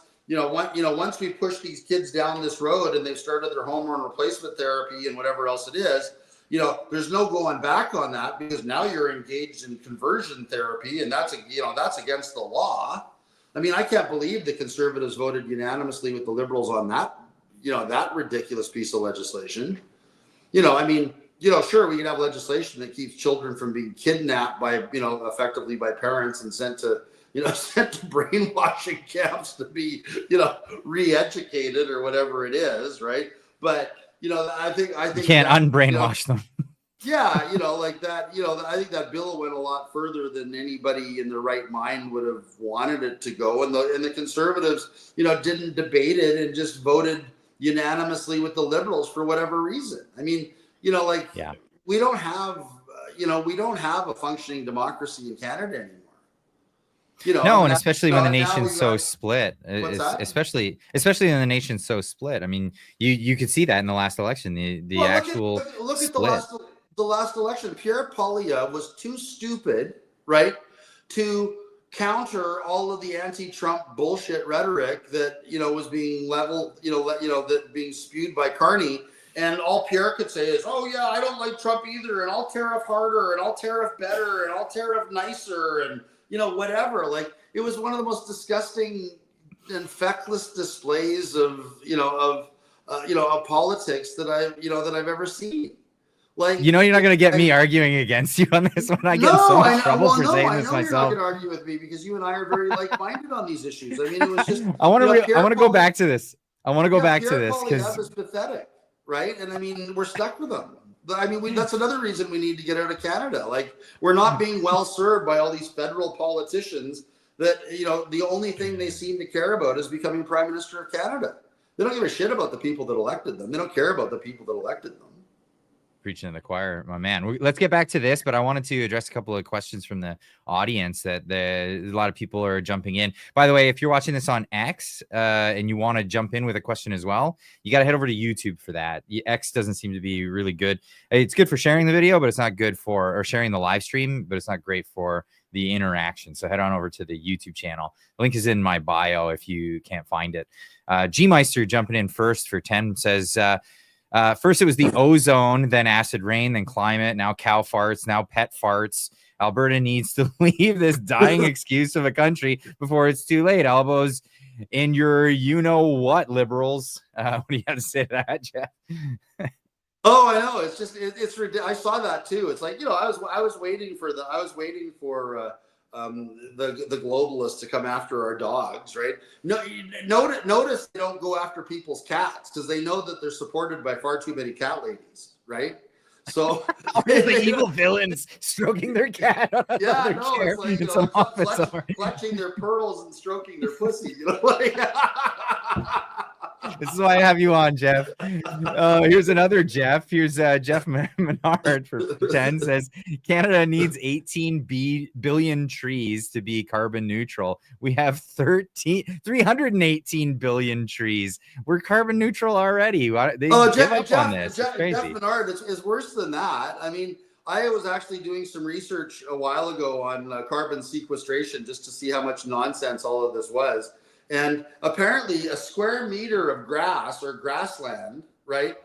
we push these kids down this road and they've started their hormone replacement therapy and whatever else it is, there's no going back on that, because now you're engaged in conversion therapy, and that's against the law. I mean, I can't believe the Conservatives voted unanimously with the Liberals on that, that ridiculous piece of legislation. Sure, we can have legislation that keeps children from being kidnapped by, effectively by parents and sent to brainwashing camps to be, re-educated or whatever it is, right? But, I think you can't unbrainwash them. Yeah, like that, I think that bill went a lot further than anybody in their right mind would have wanted it to go. And the Conservatives, didn't debate it and just voted unanimously with the Liberals for whatever reason. I mean, we don't have a functioning democracy in Canada anymore. No, and especially when the nation's so split, especially when the nation's so split. I mean, you could see that in the last election, look at the last election. Pierre Poilievre was too stupid, right, to counter all of the anti-Trump bullshit rhetoric that was being leveled, that being spewed by Carney. And all Pierre could say is, oh, yeah, I don't like Trump either, and I'll tariff harder, and I'll tariff better, and I'll tariff nicer, and, whatever. Like, it was one of the most disgusting and feckless displays of politics that I've ever seen. Like, you're not going to get me arguing against you on this one. I get so much trouble for saying this myself. You're not going to argue with me, because you and I are very like-minded on these issues. I mean, it was just. I want to go back to this. I want to go back to this because it's pathetic. Right. And I mean, we're stuck with them. I mean, that's another reason we need to get out of Canada. Like, we're not being well served by all these federal politicians that, the only thing they seem to care about is becoming Prime Minister of Canada. They don't give a shit about the people that elected them. They don't care about the people that elected them. Preaching to the choir, my man. Let's get back to this, but I wanted to address a couple of questions from the audience that a lot of people are jumping in. By the way, if you're watching this on X and you want to jump in with a question as well, you got to head over to YouTube for that. X doesn't seem to be really good. It's good for sharing the video, but it's not good or sharing the live stream, but it's not great for the interaction. So head on over to the YouTube channel. The link is in my bio if you can't find it. G-Meister jumping in first for 10 says, first it was the ozone, then acid rain, then climate, now cow farts, now pet farts. Alberta needs to leave this dying excuse of a country before it's too late. Elbows in your you-know-what, Liberals. What do you have to say to that, Jeff? Oh, I know. It's just, it's ridiculous. I saw that too. It's like, I was waiting for the globalists to come after our dogs, right? No, notice they don't go after people's cats, because they know that they're supported by far too many cat ladies, right? So the evil villains stroking their cat on chair. It's like, clutching their pearls and stroking their pussy, This is why I have you on, Jeff. Here's another Jeff. Here's Jeff Menard for 10 says, Canada needs 18 billion trees to be carbon neutral. We have 318 billion trees. We're carbon neutral already. They give up on this. Jeff Menard, it's worse than that. I mean, I was actually doing some research a while ago on carbon sequestration, just to see how much nonsense all of this was. And apparently a square meter of grass or grassland, right,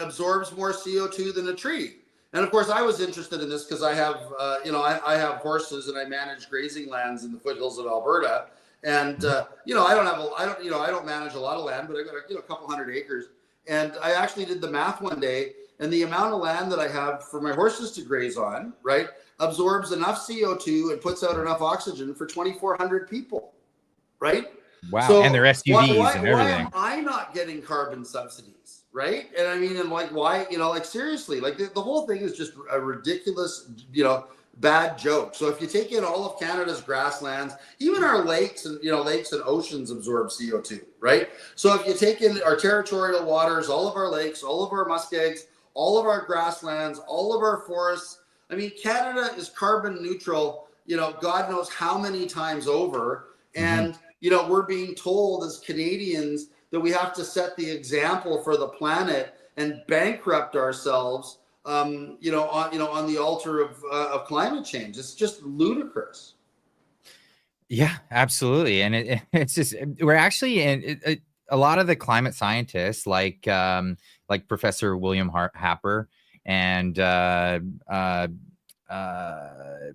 absorbs more CO2 than a tree. And of course, I was interested in this because I have, I have horses and I manage grazing lands in the foothills of Alberta. And, I don't manage a lot of land, but I got a couple hundred acres. And I actually did the math one day, and the amount of land that I have for my horses to graze on, right, absorbs enough CO2 and puts out enough oxygen for 2,400 people, right? Wow. So And their SUVs and why everything. am I not getting carbon subsidies, right? And I mean, and like, why, like, seriously, like the whole thing is just a ridiculous, bad joke. So if you take in all of Canada's grasslands, even our lakes and lakes and oceans absorb CO2, right? So if you take in our territorial waters, all of our lakes, all of our muskegs, all of our grasslands, all of our forests, I mean, Canada is carbon neutral, God knows how many times over. And we're being told as Canadians that we have to set the example for the planet and bankrupt ourselves on the altar of climate change. It's just ludicrous. Yeah, absolutely. And it's just, we're actually in a lot of the climate scientists like Professor William Happer and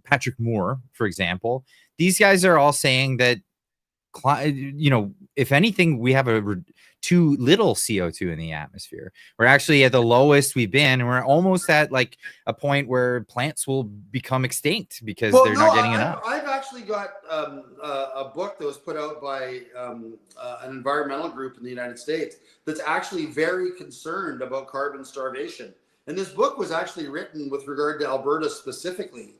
Patrick Moore, for example. These guys are all saying that, if anything, we have too little CO2 in the atmosphere. We're actually at the lowest we've been, and we're almost at like a point where plants will become extinct because they're not getting enough. I've actually got a book that was put out by an environmental group in the United States that's actually very concerned about carbon starvation. And this book was actually written with regard to Alberta specifically.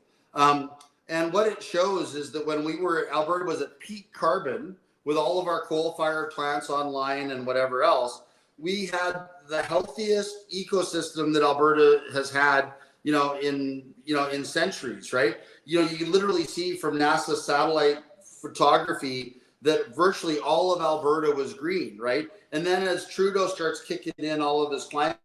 And what it shows is that when Alberta was at peak carbon with all of our coal-fired plants online and whatever else, we had the healthiest ecosystem that Alberta has had, in centuries, right? You can literally see from NASA satellite photography that virtually all of Alberta was green, right? And then as Trudeau starts kicking in all of his climate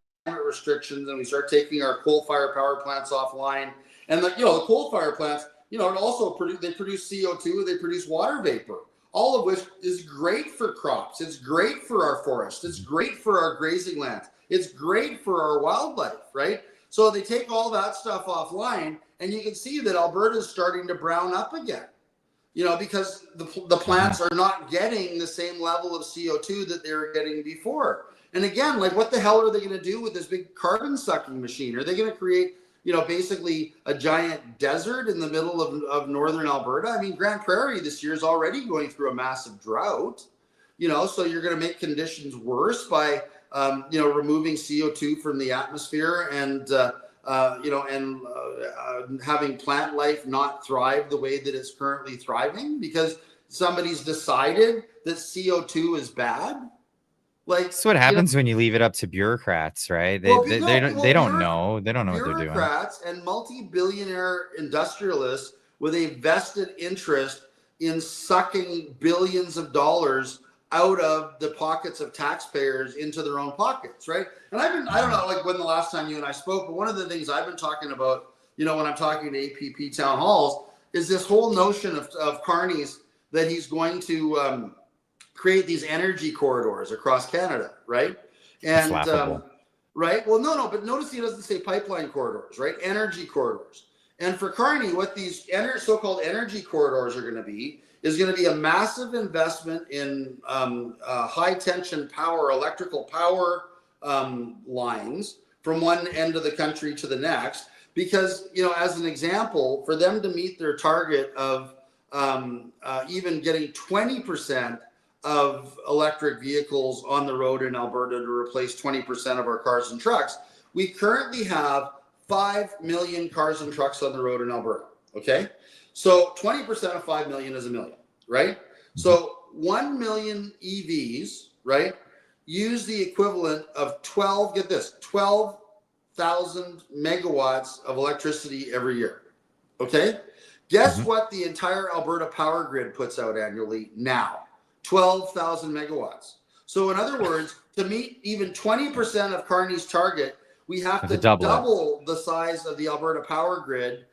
restrictions and we start taking our coal-fired power plants offline, and the coal-fired plants, it also produce CO2, they produce water vapor, all of which is great for crops. It's great for our forests. It's great for our grazing lands. It's great for our wildlife, right? So they take all that stuff offline, and you can see that Alberta is starting to brown up again, because the plants are not getting the same level of CO2 that they were getting before. And again, like, what the hell are they going to do with this big carbon sucking machine? Are they going to create basically a giant desert in the middle of northern Alberta? I mean, Grand Prairie this year is already going through a massive drought, so you're going to make conditions worse by, removing CO2 from the atmosphere and, having plant life not thrive the way that it's currently thriving because somebody's decided that CO2 is bad. Like, that's what happens when you leave it up to bureaucrats, right? They don't know. They don't know what they're doing. Bureaucrats and multi-billionaire industrialists with a vested interest in sucking billions of dollars out of the pockets of taxpayers into their own pockets, right? And I don't know, like, when the last time you and I spoke, but one of the things I've been talking about, when I'm talking to APP town halls, is this whole notion of Carney's that he's going to create these energy corridors across Canada, right? And right, well, no, but notice he doesn't say pipeline corridors, right? Energy corridors. And for Carney, what these so-called energy corridors are going to be is going to be a massive investment in high tension power, electrical power lines from one end of the country to the next. Because, as an example, for them to meet their target of even getting 20% of electric vehicles on the road in Alberta to replace 20% of our cars and trucks, we currently have 5 million cars and trucks on the road in Alberta, okay? So 20% of 5 million is a million, right? So 1 million EVs, right, use the equivalent of 12,000 megawatts of electricity every year, okay? Guess what the entire Alberta power grid puts out annually now? 12,000 megawatts. So in other words, to meet even 20% of Carney's target, we have to double the size of the Alberta power grid,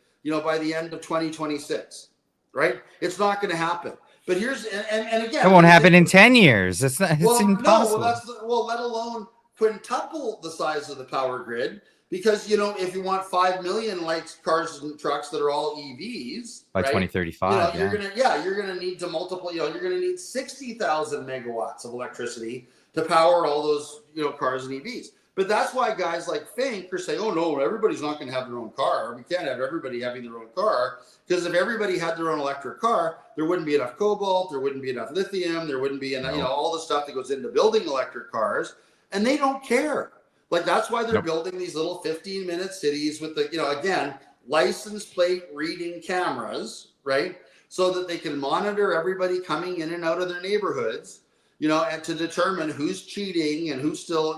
by the end of 2026, right? It's not going to happen. But here's, and again, it won't happen in 10 years. It's impossible. No, let alone quintuple the size of the power grid. Because, if you want 5 million cars and trucks that are all EVs by 2035, you're going to need to multiple, you're going to need 60,000 megawatts of electricity to power all those, cars and EVs. But that's why guys like Fink are saying, oh no, everybody's not going to have their own car. We can't have everybody having their own car, because if everybody had their own electric car, there wouldn't be enough cobalt, there wouldn't be enough lithium, there wouldn't be enough, all the stuff that goes into building electric cars, and they don't care. Like, that's why they're building these little 15-minute cities with the, again, license plate reading cameras, right? So that they can monitor everybody coming in and out of their neighborhoods, and to determine who's cheating and who's still,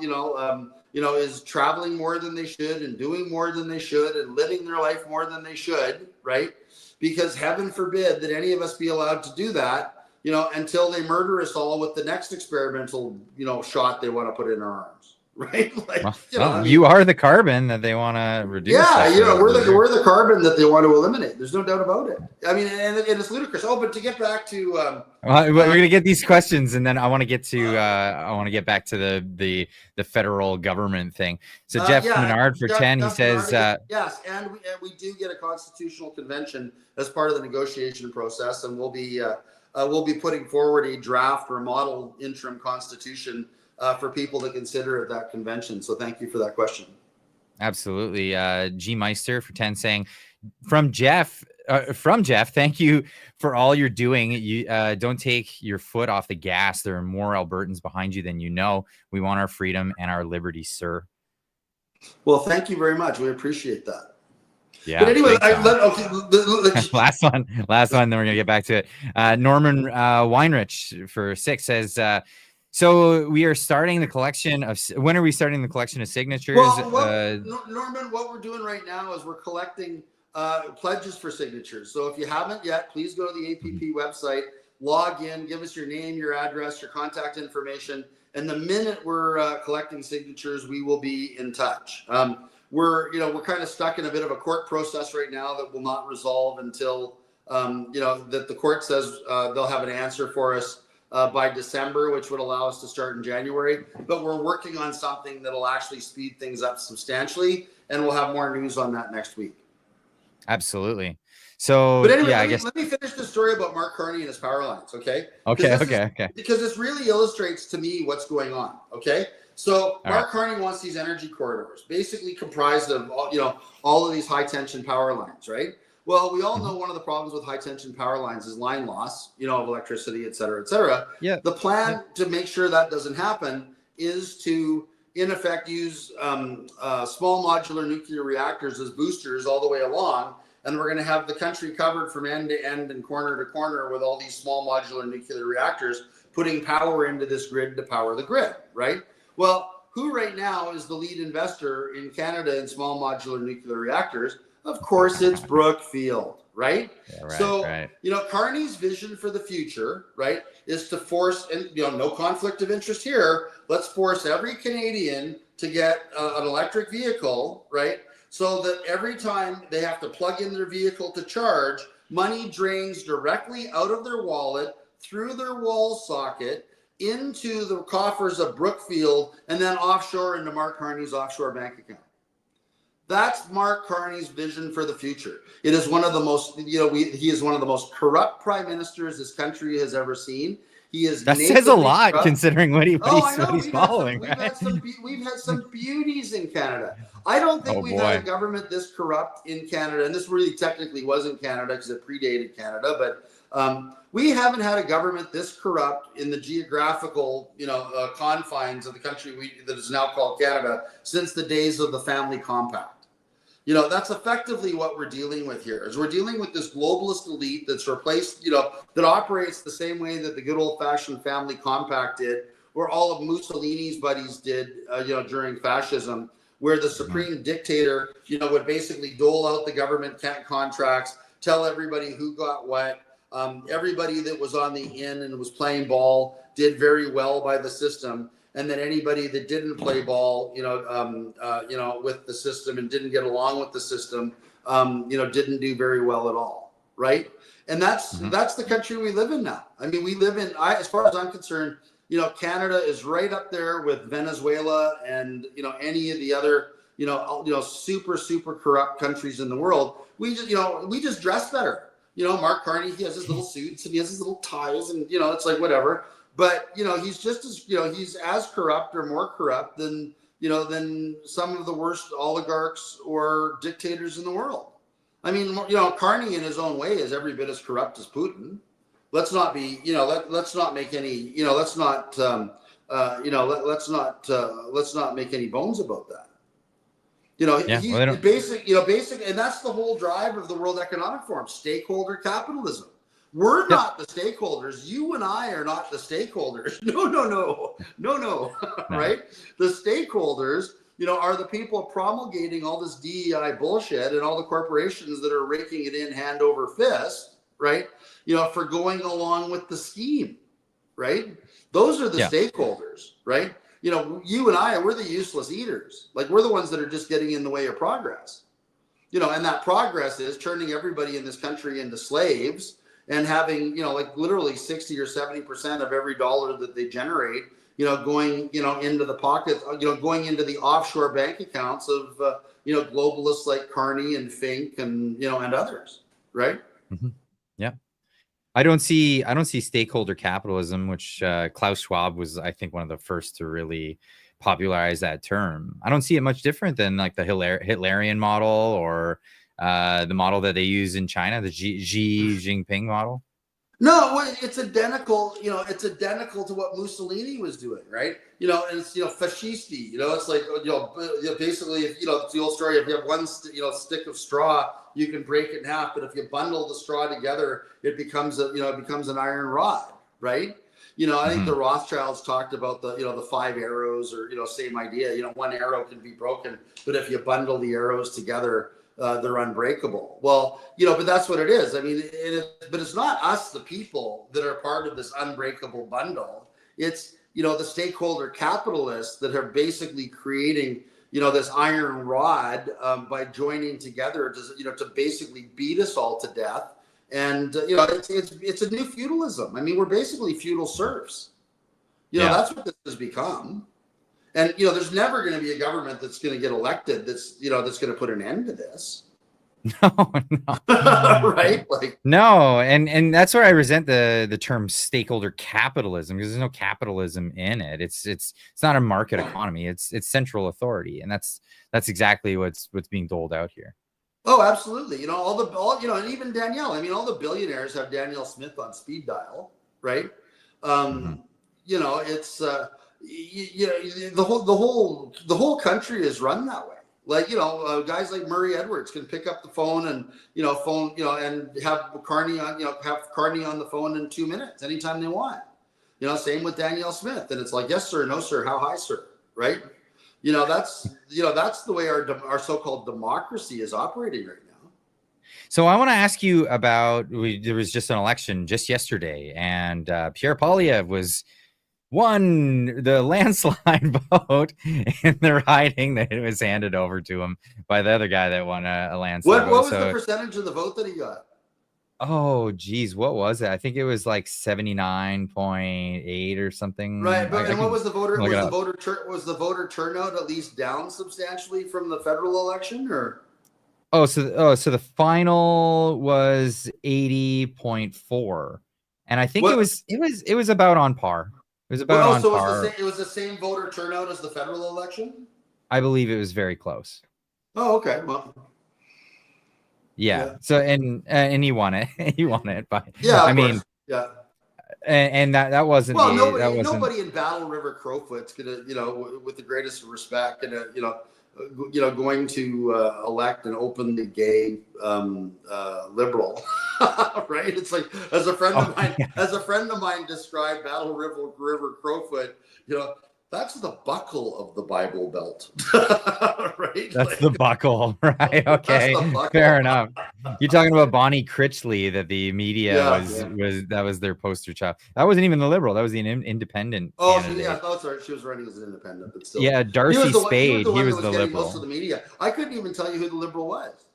is traveling more than they should and doing more than they should and living their life more than they should, right? Because heaven forbid that any of us be allowed to do that, until they murder us all with the next experimental, shot they want to put in our arms. Right, like, you are the carbon that they want to reduce. Yeah, we're the carbon that they want to eliminate. There's no doubt about it. I mean, and it's ludicrous. Oh, but to get back to, we're gonna get these questions, and then I want to get to back to the federal government thing. So Jeff Menard for 10, he says, yes, and we do get a constitutional convention as part of the negotiation process, and we'll be putting forward a draft or a model interim constitution for people to consider at that convention. So thank you for that question. Absolutely. G Meister for 10 saying, from Jeff, thank you for all you're doing. You don't take your foot off the gas. There are more Albertans behind you than you know. We want our freedom and our liberty, sir. Well, thank you very much. We appreciate that. Yeah. But anyway, last one, then we're gonna get back to it. Norman Weinrich for 6 says, so we are starting the collection of, when are we starting the collection of signatures? Norman, what we're doing right now is we're collecting pledges for signatures. So if you haven't yet, please go to the APP website, log in, give us your name, your address, your contact information. And the minute we're collecting signatures, we will be in touch. We're kind of stuck in a bit of a court process right now that will not resolve until, that the court says they'll have an answer for us by December, which would allow us to start in January. But we're working on something that'll actually speed things up substantially, and we'll have more news on that next week. Absolutely. So, but anyway, let me finish the story about Mark Carney and his power lines, okay? Okay. Because this really illustrates to me what's going on, okay? So Mark Carney wants these energy corridors, basically comprised of all of these high tension power lines, right? Well, we all know one of the problems with high tension power lines is line loss, of electricity, et cetera, et cetera. Yeah. The plan to make sure that doesn't happen is to, in effect, use small modular nuclear reactors as boosters all the way along. And we're going to have the country covered from end to end and corner to corner with all these small modular nuclear reactors, putting power into this grid to power the grid, right? Well, who right now is the lead investor in Canada in small modular nuclear reactors? Of course, it's Brookfield, right? Yeah, right. So, Carney's vision for the future, right, is to force, and no conflict of interest here, let's force every Canadian to get an electric vehicle, right? So that every time they have to plug in their vehicle to charge, money drains directly out of their wallet, through their wall socket, into the coffers of Brookfield, and then offshore into Mark Carney's offshore bank account. That's Mark Carney's vision for the future. It is one of the most, he is one of the most corrupt prime ministers this country has ever seen. He is that says a lot corrupt. Considering what he's following. We've had some beauties in Canada. I don't think we've had a government this corrupt in Canada, and this really technically wasn't Canada because it predated Canada, but we haven't had a government this corrupt in the geographical, confines of the country that is now called Canada since the days of the family compact. That's effectively what we're dealing with here. Is we're dealing with this globalist elite that's replaced, that operates the same way that the good old-fashioned family compact did, or all of Mussolini's buddies did, during fascism, where the supreme dictator, would basically dole out the government contracts, tell everybody who got what. Everybody that was on the in and was playing ball did very well by the system, and then anybody that didn't play ball, with the system and didn't get along with the system, didn't do very well at all, right? And that's the country we live in now. I mean, we live in, as far as I'm concerned, Canada is right up there with Venezuela and any of the other super corrupt countries in the world. We just dress better. Mark Carney, he has his little suits and he has his little ties and, it's like whatever. but he's just as he's as corrupt or more corrupt than than some of the worst oligarchs or dictators in the world. I mean, Carney in his own way is every bit as corrupt as Putin. Let's not be, let's not make any, let's not, let's not make any bones about that. Basic, and that's the whole drive of the World Economic Forum: stakeholder capitalism. We're not the stakeholders. You and I are not the stakeholders. No. Right? The stakeholders, are the people promulgating all this DEI bullshit and all the corporations that are raking it in hand over fist, right? For going along with the scheme, right? Those are the stakeholders, right? You and I, we're the useless eaters. Like, we're the ones that are just getting in the way of progress. And that progress is turning everybody in this country into slaves and having, like literally 60 or 70% of every dollar that they generate, going, into the pocket, going into the offshore bank accounts of, globalists like Carney and Fink and, and others, right? Mm-hmm. Yeah. I don't see stakeholder capitalism, which Klaus Schwab was, I think, one of the first to really popularize that term. I don't see it much different than like the Hitlerian model or the model that they use in China, the Xi Jinping model. No, it's identical. It's identical to what Mussolini was doing, right? And it's fascisti. It's like basically, it's the old story. If you have one stick of straw, you can break it in half. But if you bundle the straw together, it becomes an iron rod, right? I think the Rothschilds talked about the 5 arrows, or same idea. One arrow can be broken, but if you bundle the arrows together, they're unbreakable. Well, but that's what it is. I mean, but it's not us, the people, that are part of this unbreakable bundle. It's, the stakeholder capitalists that are basically creating, this iron rod by joining together to basically beat us all to death. And, it's a new feudalism. I mean, we're basically feudal serfs. That's what this has become. And, there's never going to be a government that's going to get elected that's going to put an end to this. No. Right? Like, no. And that's where I resent the term stakeholder capitalism, because there's no capitalism in it. It's not a market economy. It's central authority. And that's exactly what's being doled out here. Oh, absolutely. And even Danielle, I mean, all the billionaires have Danielle Smith on speed dial, right? It's, the whole country is run that way. Like, guys like Murray Edwards can pick up the phone and, and have Carney on the phone in 2 minutes, anytime they want. Same with Danielle Smith. And it's like, yes, sir, no, sir, how high, sir, right? That's the way our so-called democracy is operating right now. So I want to ask you about, there was just an election just yesterday, and Pierre Poilievre won the landslide vote in the riding that was handed over to him by the other guy that won a landslide. What was the percentage of the vote that he got? Oh, geez, what was it? I think it was like 79.8 or something. Right, but what was the voter? Was the voter turnout at least down substantially from the federal election, or? So the final was 80.4, and I think it was about on par. It was about on par. It was the same voter turnout as the federal election? I believe it was very close. Oh, okay. Well, yeah. So and he won it. He won it by. Yeah. I mean. Yeah. And that wasn't. Well, nobody in Battle River Crowfoot's gonna, with the greatest respect, gonna, going to elect an openly gay liberal, right? It's like, as a friend of mine described Battle River Crowfoot, that's the buckle of the Bible Belt, right? That's the buckle, right? Okay, fair enough. You're talking about Bonnie Critchley, that the media that was their poster child. That wasn't even the liberal. That was the independent. Oh, she was running as an independent, but still. Yeah, Darcy Spade. He was the liberal. Most of the media. I couldn't even tell you who the liberal was.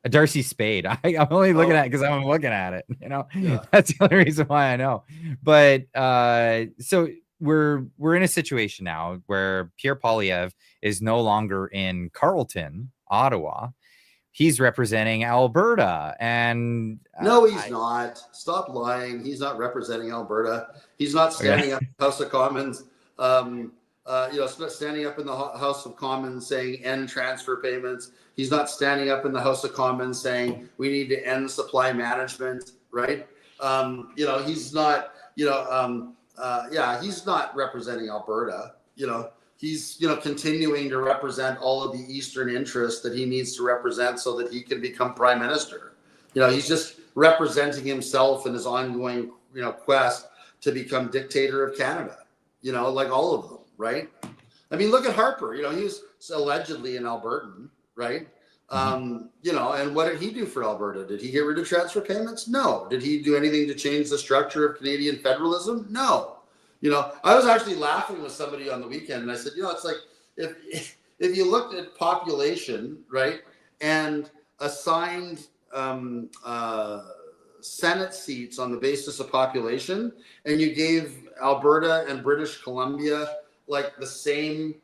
Darcy Spade. I'm only looking at it because I'm looking at it. That's the only reason why I know. But so. We're in a situation now where Pierre Poilievre is no longer in Carleton, Ottawa, he's representing Alberta. And no, he's not. Stop lying. He's not representing Alberta. He's not standing up in the House of Commons. Standing up in the House of Commons saying end transfer payments. He's not standing up in the House of Commons saying we need to end supply management, right? He's not. He's not representing Alberta. He's continuing to represent all of the Eastern interests that he needs to represent so that he can become prime minister. He's just representing himself in his ongoing quest to become dictator of Canada. Like all of them. Right. I mean, look at Harper. He was allegedly an Albertan. Right. And what did he do for Alberta? Did he get rid of transfer payments? No. Did he do anything to change the structure of Canadian federalism? No. I was actually laughing with somebody on the weekend and I said, it's like if you looked at population, right, and assigned Senate seats on the basis of population, and you gave Alberta and British Columbia like the same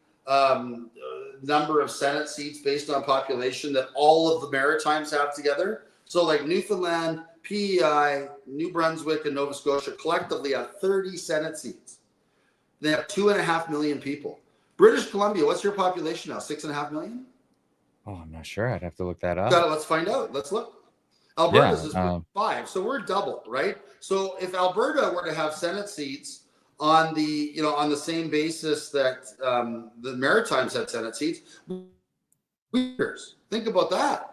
number of Senate seats based on population that all of the Maritimes have together. So like Newfoundland, PEI, New Brunswick, and Nova Scotia collectively have 30 Senate seats. They have 2.5 million people. British Columbia, what's your population now? 6.5 million? Oh, I'm not sure. I'd have to look that up. Let's find out. Let's look. Alberta's is 5, so we're double, right? So if Alberta were to have Senate seats on the on the same basis that the Maritimes had Senate seats, think about that.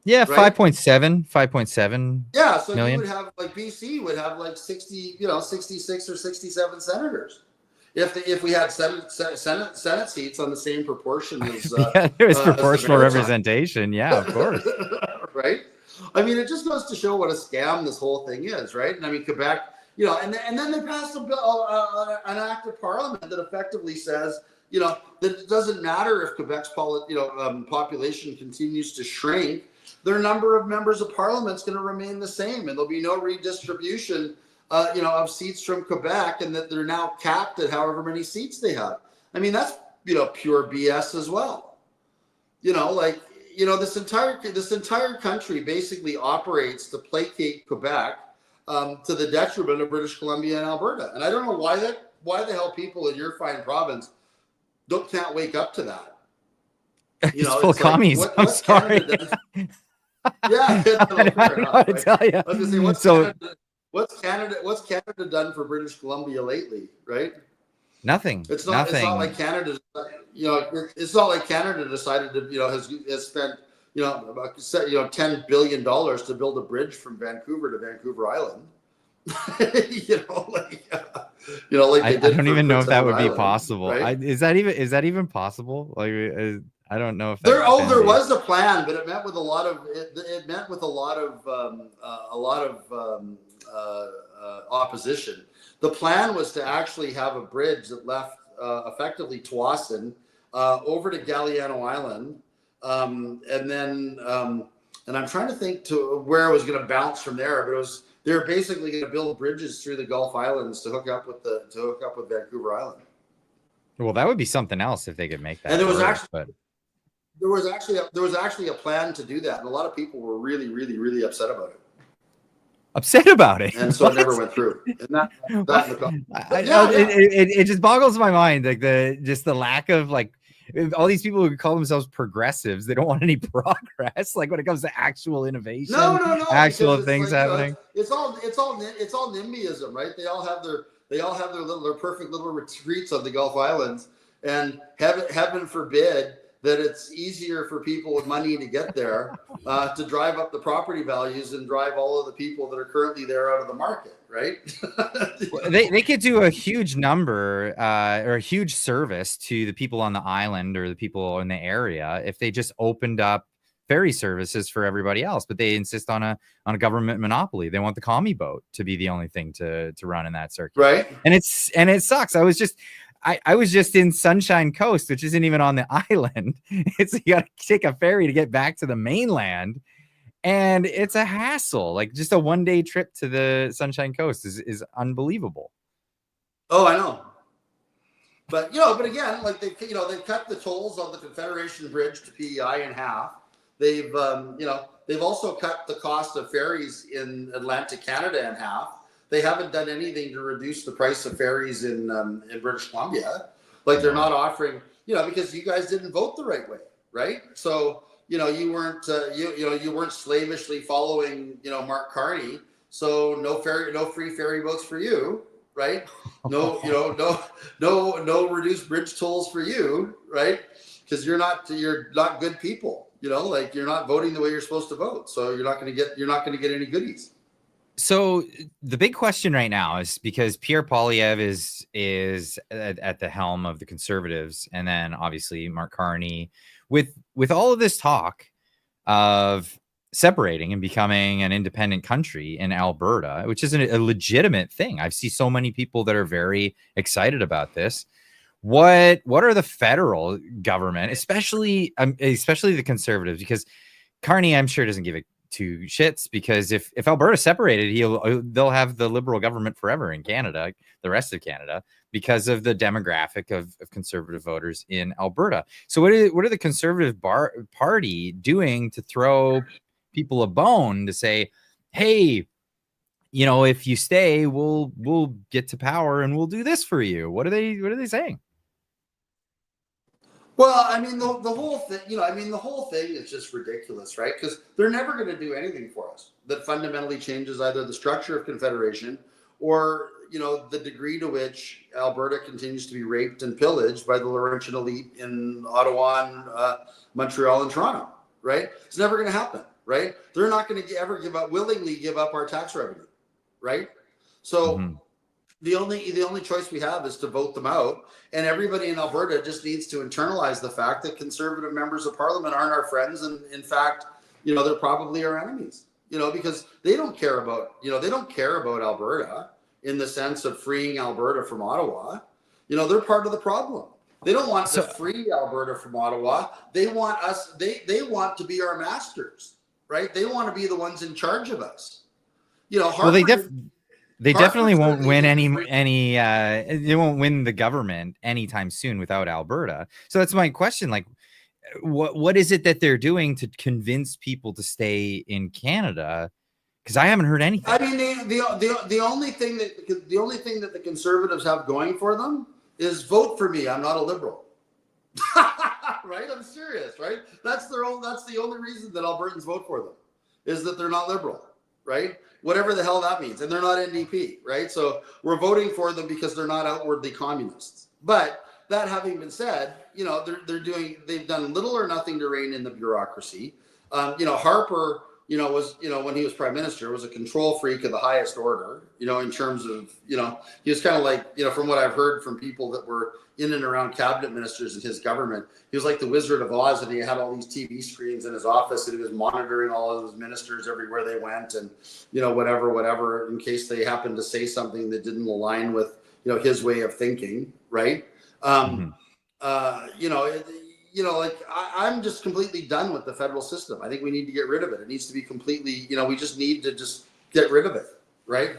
Yeah, right? 5.7. Yeah, so million. You would have like BC would have like 66 or 67 senators. If we had Senate seats on the same proportion as there was proportional representation. Yeah, of course. Right. I mean, it just goes to show what a scam this whole thing is, right? And I mean, Quebec, and then they passed an act of parliament that effectively says, that it doesn't matter if Quebec's population continues to shrink, their number of members of parliament is going to remain the same, and there'll be no redistribution, of seats from Quebec, and that they're now capped at however many seats they have. I mean, that's pure BS as well. This entire country basically operates to placate Quebec to the detriment of British Columbia and Alberta. And I don't know why the hell people in your fine province can't wake up to that. It's full of commies. I'm sorry. Yeah, I don't know how to tell you. I was gonna say, what's Canada done for British Columbia lately, right? Nothing. It's not like Canada. It's not like Canada decided to has spent $10 billion to build a bridge from Vancouver to Vancouver Island. I don't even know if that would be possible. Right? Is that even possible? Like, I don't know if there was a plan, but it met with a lot of opposition. The plan was to actually have a bridge that left effectively Tsawwassen over to Galiano Island, and then and I'm trying to think to where it was going to bounce from there, but they were basically going to build bridges through the Gulf Islands to hook up with Vancouver Island. Well, that would be something else if they could make that. And there was actually a plan to do that, and a lot of people were really, really, really upset about it. And so it never went through. And it just boggles my mind, like the lack of all these people who call themselves progressives, they don't want any progress, like when it comes to actual innovation. No, actual things happening. It's all NIMBYism, right? They all have their perfect little retreats on the Gulf Islands, and heaven forbid that it's easier for people with money to get there, to drive up the property values and drive all of the people that are currently there out of the market, right? they could do a huge number or a huge service to the people on the island or the people in the area if they just opened up ferry services for everybody else. But they insist on a government monopoly. They want the commie boat to be the only thing to run in that circuit, right? And it sucks. I was just in Sunshine Coast, which isn't even on the island. You got to take a ferry to get back to the mainland, and it's a hassle. Like just a one-day trip to the Sunshine Coast is unbelievable. Oh, I know. But again, like they cut the tolls on the Confederation Bridge to PEI in half. They've also cut the cost of ferries in Atlantic Canada in half. They haven't done anything to reduce the price of ferries in British Columbia. Like they're not offering, because you guys didn't vote the right way, right? So you weren't you weren't slavishly following Mark Carney. So no free ferry boats for you, right? No no reduced bridge tolls for you, right? Because you're not good people. Like you're not voting the way you're supposed to vote, so you're not going to get any goodies. So the big question right now is because Pierre Poilievre is at the helm of the Conservatives, and then obviously Mark Carney, with all of this talk of separating and becoming an independent country in Alberta, which is a legitimate thing. I've seen so many people that are very excited about this. What are the federal government, especially the Conservatives, because Carney, I'm sure, doesn't give it two shits, because if Alberta separated, they'll have the Liberal government forever in Canada, the rest of Canada, because of the demographic of Conservative voters in Alberta. So what are the Conservative Party doing to throw people a bone to say, hey, if you stay, we'll get to power and we'll do this for you? What are they saying? Well, I mean, the whole thing, the whole thing is just ridiculous, right? Because they're never going to do anything for us that fundamentally changes either the structure of Confederation or, the degree to which Alberta continues to be raped and pillaged by the Laurentian elite in Ottawa and Montreal and Toronto, right? It's never going to happen, right? They're not going to ever willingly give up our tax revenue, right? So the only choice we have is to vote them out, and everybody in Alberta just needs to internalize the fact that Conservative members of Parliament aren't our friends, and in fact, they're probably our enemies. Because they don't care about Alberta in the sense of freeing Alberta from Ottawa. They're part of the problem. They don't want to free Alberta from Ottawa. They want us. They want to be our masters, right? They want to be the ones in charge of us. They definitely won't win they won't win the government anytime soon without Alberta. So that's my question. Like, what is it that they're doing to convince people to stay in Canada? Because I haven't heard anything. I mean, the only thing that the Conservatives have going for them is vote for me. I'm not a Liberal. Right? I'm serious, right? That's the only reason that Albertans vote for them, is that they're not Liberal, right? Whatever the hell that means. And they're not NDP, right? So we're voting for them because they're not outwardly communists. But that having been said, they've done little or nothing to rein in the bureaucracy. Harper, was, when he was prime minister, was a control freak of the highest order, in terms of, he was kind of like, from what I've heard from people that were in and around cabinet ministers in his government, he was like the Wizard of Oz, and he had all these TV screens in his office, and he was monitoring all of his ministers everywhere they went, and, whatever, in case they happened to say something that didn't align with, his way of thinking. Right. I'm just completely done with the federal system. I think we need to get rid of it. It needs to be completely, we just need to just get rid of it, right?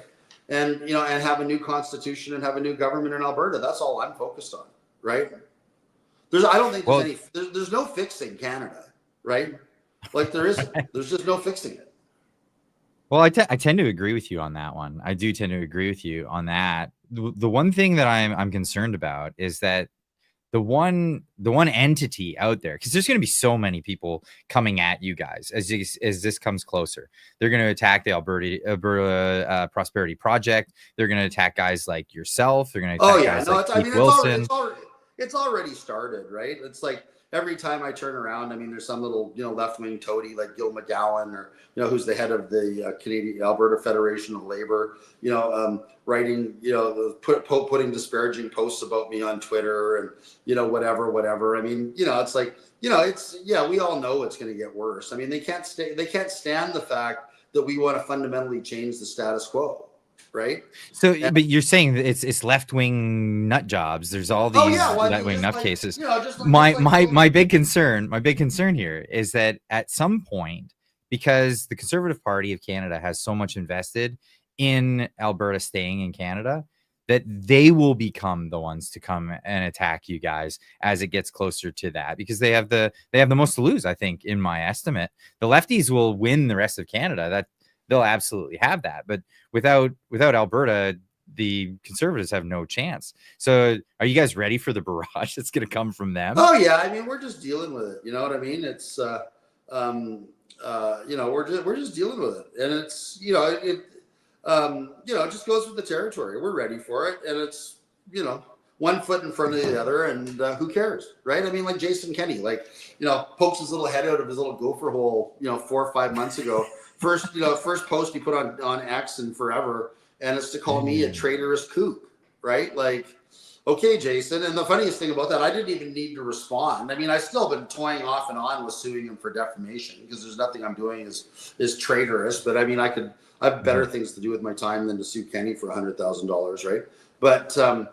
And, and have a new constitution and have a new government in Alberta. That's all I'm focused on, right? There's no fixing Canada, right? Like there isn't. There's just no fixing it. Well, I tend to agree with you on that one. I do tend to agree with you on that. The one thing that I'm concerned about is that the one entity out there, because there's going to be so many people coming at you guys as this comes closer. They're going to attack the Alberta Prosperity Project. They're going to attack guys like yourself. They're going to attack guys like Keith Wilson. It's already started, right? It's like every time I turn around, I mean, there's some little, left-wing toady like Gil McGowan, or, who's the head of the Canadian Alberta Federation of Labor, writing, putting disparaging posts about me on Twitter and, whatever. I mean, it's like, we all know it's going to get worse. I mean, they can't stand the fact that we want to fundamentally change the status quo. Right. So, but you're saying that it's left-wing nut jobs. There's all these left-wing nutcases. My big concern here is that at some point, because the Conservative Party of Canada has so much invested in Alberta staying in Canada, that they will become the ones to come and attack you guys as it gets closer to that, because they have the most to lose. I think, in my estimate, the lefties will win the rest of Canada. That they'll absolutely have that, but without Alberta, the Conservatives have no chance. So are you guys ready for the barrage that's going to come from them? Oh yeah, I mean, we're just dealing with it. You know what I mean? It's we're just dealing with it, and it's it just goes with the territory. We're ready for it, and it's one foot in front of the other, and who cares, right? I mean, like Jason Kenney, pokes his little head out of his little gopher hole, 4 or 5 months ago. First post he put on X and forever, and it's to call me a traitorous kook, right? Like, okay, Jason. And the funniest thing about that, I didn't even need to respond. I mean, I still been toying off and on with suing him for defamation, because there's nothing I'm doing is traitorous. But I mean, I have better things to do with my time than to sue Kenny for $100,000, right? But the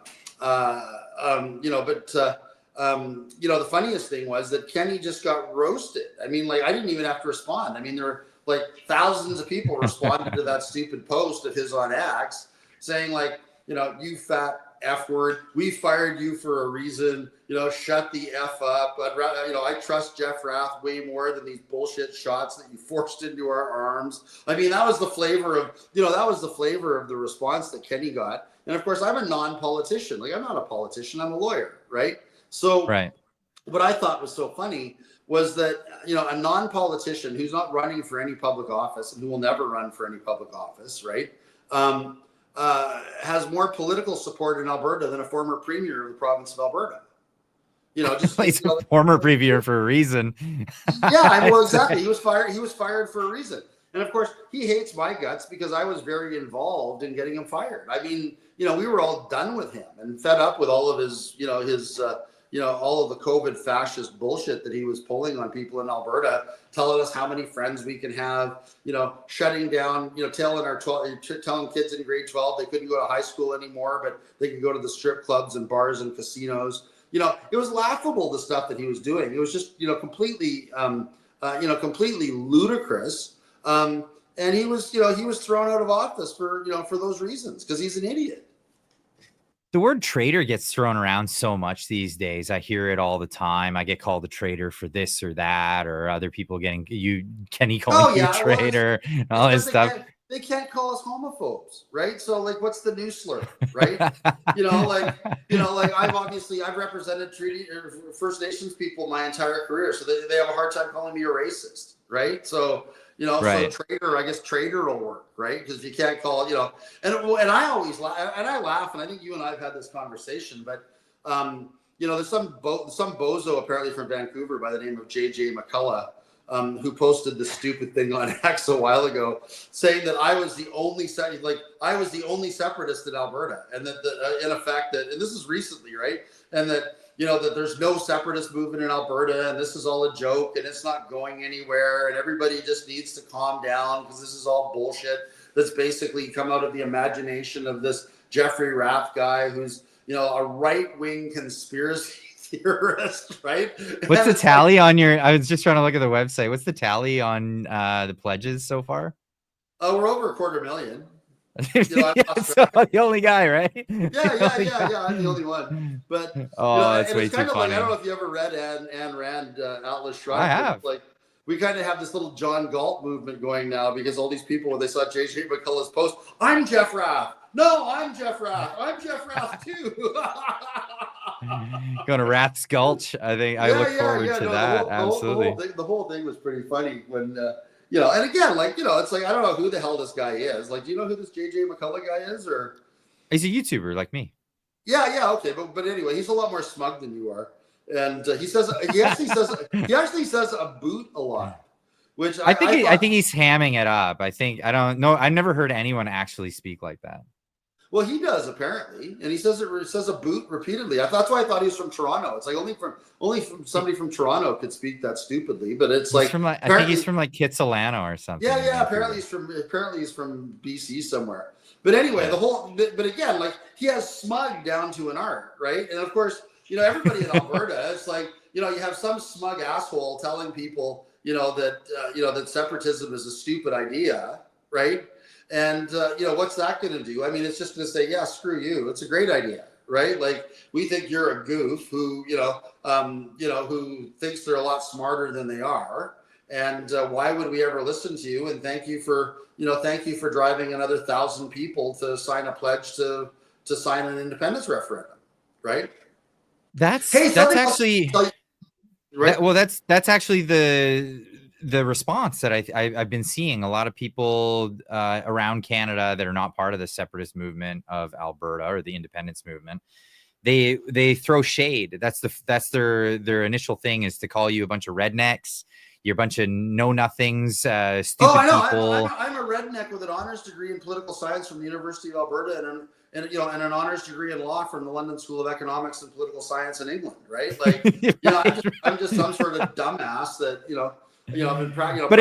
funniest thing was that Kenny just got roasted. I mean, like, I didn't even have to respond. I mean, there were like thousands of people responded to that stupid post of his on X saying, like, you fat F word, we fired you for a reason, shut the F up. But I trust Jeff Rath way more than these bullshit shots that you forced into our arms. I mean, that was the flavor of the response that Kenny got. And of course, I'm a non-politician. Like, I'm not a politician, I'm a lawyer, right? So right. What I thought was so funny was that, a non-politician who's not running for any public office and who will never run for any public office, right? Has more political support in Alberta than a former premier of the province of Alberta. He's a former premier for a reason. Yeah, well, exactly. He was fired for a reason. And of course, he hates my guts because I was very involved in getting him fired. I mean, we were all done with him and fed up with all of his, all of the COVID fascist bullshit that he was pulling on people in Alberta, telling us how many friends we can have, shutting down, telling kids in grade 12 they couldn't go to high school anymore, but they could go to the strip clubs and bars and casinos. It was laughable, the stuff that he was doing. It was just, completely ludicrous. And he was thrown out of office for those reasons, because he's an idiot. The word traitor gets thrown around so much these days. I hear it all the time. I get called a traitor for this or that, or other people getting Kenny calling you a traitor, and all this stuff. They can't call us homophobes, right? So, like, what's the new slur, right? I've represented treaty or First Nations people my entire career, so they have a hard time calling me a racist, right? So, right. So traitor, I guess traitor will work, right? Because you can't call, and I always laugh, and I think you and I have had this conversation, but there's some bozo apparently from Vancouver by the name of JJ McCullough, who posted this stupid thing on X a while ago, saying that I was the only separatist in Alberta, and that in effect that, and this is recently, right, and that that there's no separatist movement in Alberta, and this is all a joke, and it's not going anywhere, and everybody just needs to calm down because this is all bullshit that's basically come out of the imagination of this Jeffrey Rath guy who's a right-wing conspiracy theorist, right? What's the tally on your? I was just trying to look at the website. What's the tally on the pledges so far? Oh, we're over 250,000. So the only guy, right? Yeah. I'm the only one. But that's way it's too kind of funny. like, I don't know if you ever read Ayn Rand, Atlas Shrugged. I have. Like, we kind of have this little John Galt movement going now, because all these people, when they saw J.J. McCullough's post, I'm Jeff Rath. No, I'm Jeff Rath. I'm Jeff Rath too. Going to Rath's Gulch. I think I look forward to that. Absolutely. The whole thing was pretty funny when, and again, like, it's like, I don't know who the hell this guy is. Like, do you know who this JJ McCullough guy is? Or he's a YouTuber like me. Yeah. Okay. But anyway, he's a lot more smug than you are. And he actually says a boot a lot, which I think he's hamming it up. I don't know. I never heard anyone actually speak like that. Well, he does apparently, and he says a boot repeatedly. That's why I thought he was from Toronto. It's like only from somebody from Toronto could speak that stupidly. But it's I think he's from like Kitsilano or something. Yeah. Apparently he's from BC somewhere. But anyway, but again, like, he has smug down to an art, right? And of course, everybody in Alberta, it's like, you have some smug asshole telling people, that separatism is a stupid idea, right? And what's that going to do? I mean, it's just going to say, yeah, screw you. It's a great idea, right? Like, we think you're a goof who who thinks they're a lot smarter than they are. And why would we ever listen to you? And thank you for driving another 1,000 people to sign a pledge to sign an independence referendum, right? That's Hey, actually right? that's actually the response that I've been seeing. A lot of people around Canada that are not part of the separatist movement of Alberta or the independence movement, they throw shade. That's their initial thing, is to call you a bunch of rednecks. You're a bunch of know-nothings, stupid people. I'm a redneck with an honors degree in political science from the University of Alberta and an honors degree in law from the London School of Economics and Political Science in England, right? Like, I'm just some sort of dumbass that But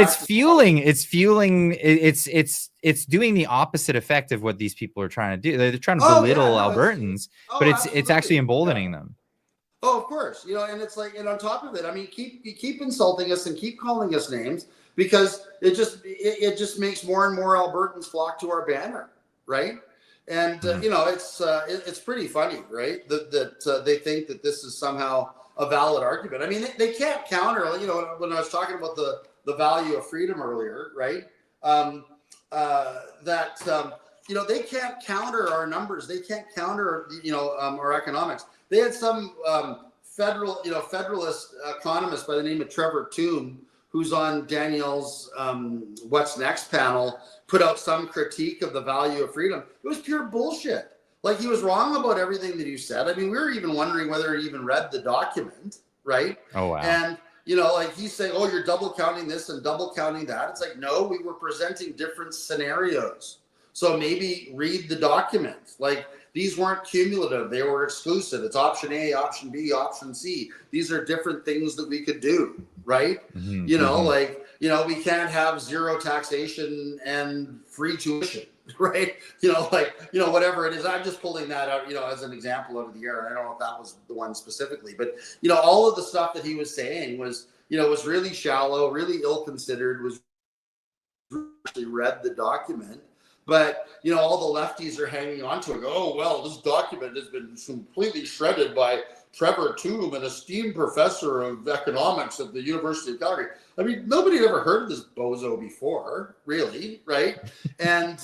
it's doing the opposite effect of what these people are trying to do. They're trying to belittle Albertans, but it's actually emboldening them. Oh, of course. And it's like, and on top of it, I mean, keep insulting us and keep calling us names, because it just makes more and more Albertans flock to our banner, right? And it's pretty funny, right? That they think that this is somehow a valid argument. I mean, they can't counter. When I was talking about the value of freedom earlier, right? They can't counter our numbers. They can't counter our economics. They had some federalist economist by the name of Trevor Toome, who's on Danielle's What's Next panel, put out some critique of the value of freedom. It was pure bullshit. Like, he was wrong about everything that he said. I mean, we were even wondering whether he even read the document, right? Oh, wow. And like, he's saying, oh, you're double counting this and double counting that. It's like, no, we were presenting different scenarios. So maybe read the document. Like, these weren't cumulative. They were exclusive. It's option A, option B, option C. These are different things that we could do, right? Mm-hmm. We can't have zero taxation and free tuition, right? Whatever it is. I'm just pulling that out, as an example out of the air. I don't know if that was the one specifically, but, all of the stuff that he was saying was really shallow, really ill-considered, was actually read the document. But, all the lefties are hanging on to it. Oh, well, this document has been completely shredded by Trevor Toome, an esteemed professor of economics at the University of Calgary. I mean, nobody had ever heard of this bozo before, really, right? And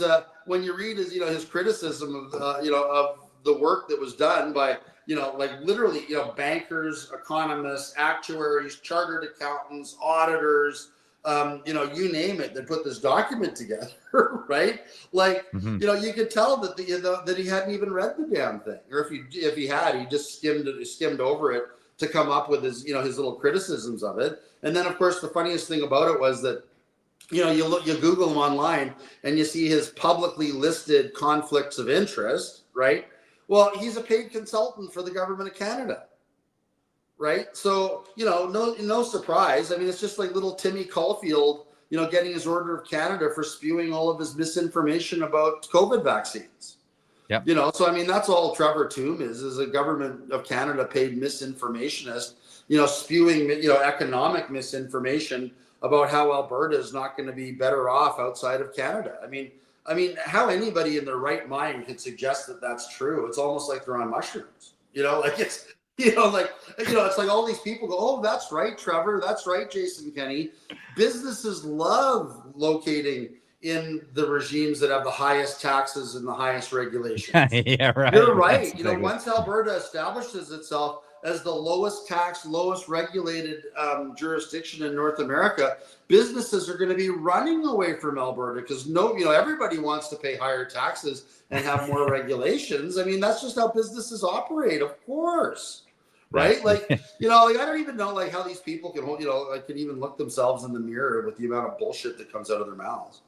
when you read his criticism of the work that was done by, literally, bankers, economists, actuaries, chartered accountants, auditors, you name it, that put this document together, right? Like, mm-hmm. You could tell that that he hadn't even read the damn thing, or if he had, he just skimmed over it to come up with his little criticisms of it. And then, of course, the funniest thing about it was that you Google him online and you see his publicly listed conflicts of interest, right? Well, he's a paid consultant for the government of Canada. Right. So, no surprise. I mean, it's just like little Timmy Caulfield, getting his Order of Canada for spewing all of his misinformation about COVID vaccines. Yeah. So, I mean, that's all Trevor Toome is a government of Canada paid misinformationist, spewing, economic misinformation about how Alberta is not going to be better off outside of Canada. I mean, how anybody in their right mind could suggest that that's true? It's almost like they're on mushrooms, it's like all these people go, oh, that's right, Trevor. That's right, Jason Kenney. Businesses love locating in the regimes that have the highest taxes and the highest regulations. Yeah, right. You're right. Exactly. Once Alberta establishes itself as the lowest tax, lowest regulated jurisdiction in North America, businesses are going to be running away from Alberta because everybody wants to pay higher taxes and have more regulations. I mean, that's just how businesses operate, of course. Right? Like, I don't even know how these people can can even look themselves in the mirror with the amount of bullshit that comes out of their mouths.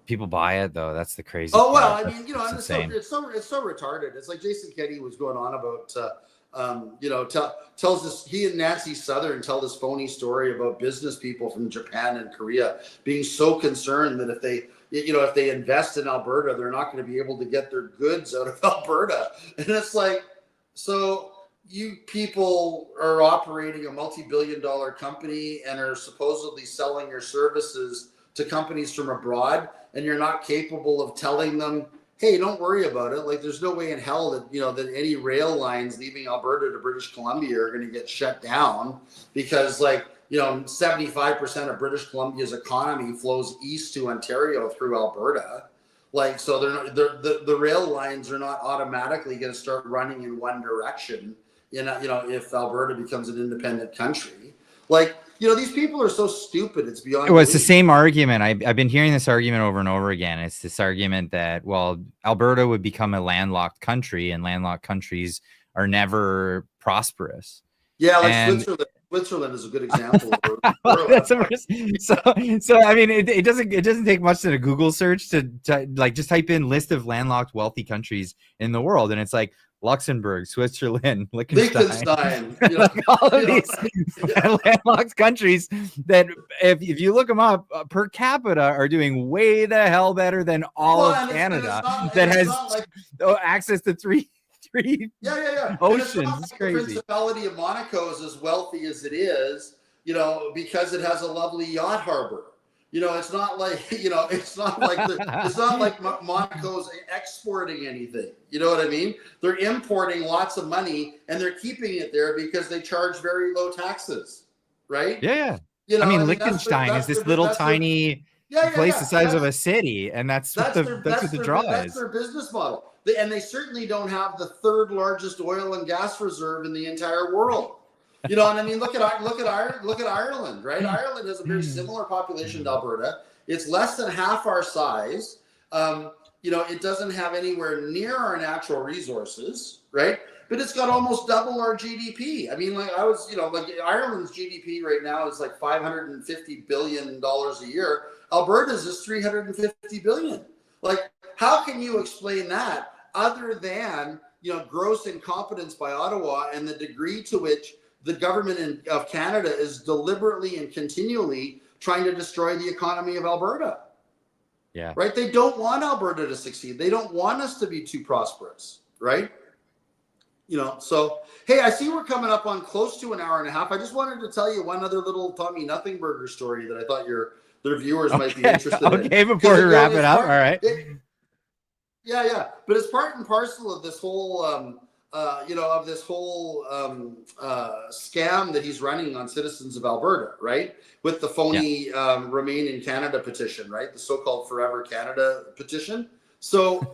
People buy it though. That's the crazy part. Well, I mean, it's so retarded. It's like Jason Kenney was going on about tells us, he and Nancy Southern tell this phony story about business people from Japan and Korea being so concerned that if they invest in Alberta, they're not going to be able to get their goods out of Alberta. And it's like, so you people are operating a multi-billion-dollar company and are supposedly selling your services to companies from abroad, and you're not capable of telling them, hey, don't worry about it. Like, there's no way in hell that, that any rail lines leaving Alberta to British Columbia are going to get shut down because, like, 75% of British Columbia's economy flows east to Ontario through Alberta. Like, so the rail lines are not automatically going to start running in one direction, if Alberta becomes an independent country. Like, these people are so stupid. It's beyond. Well, it's the same argument. I've been hearing this argument over and over again. It's this argument that, well, Alberta would become a landlocked country, and landlocked countries are never prosperous. Yeah, like Switzerland is a good example. So I mean, it doesn't take much to a Google search to like just type in list of landlocked wealthy countries in the world, and it's like Luxembourg, Switzerland, Liechtenstein, all of these landlocked countries that, if you look them up, per capita are doing way the hell better than all of Canada that has access to three oceans. It's crazy. The Principality of Monaco is as wealthy as it is, because it has a lovely yacht harbor. It's not like it's not like Monaco's exporting anything. You know what I mean? They're importing lots of money and they're keeping it there because they charge very low taxes, right? Yeah. I mean, Liechtenstein is this little tiny place the size of a city, and that's what the draw is. That's their business model. And they certainly don't have the third largest oil and gas reserve in the entire world. You know what I mean? Look at Ireland, right? Ireland has a very similar population to Alberta. It's less than half our size. It doesn't have anywhere near our natural resources, right? But it's got almost double our GDP. I mean, Ireland's GDP right now is like $550 billion a year. Alberta's is $350 billion. Like, how can you explain that other than, gross incompetence by Ottawa and the degree to which the government of Canada is deliberately and continually trying to destroy the economy of Alberta? Yeah. Right? They don't want Alberta to succeed. They don't want us to be too prosperous, right? So, hey, I see we're coming up on close to an hour and a half. I just wanted to tell you one other little Tommy Nothing Burger story that I thought their viewers might be interested in. Okay, before we wrap it up, all right. Yeah. But it's part and parcel of this whole, scam that he's running on citizens of Alberta, right? With the phony Remain in Canada petition, right? The so-called Forever Canada petition. So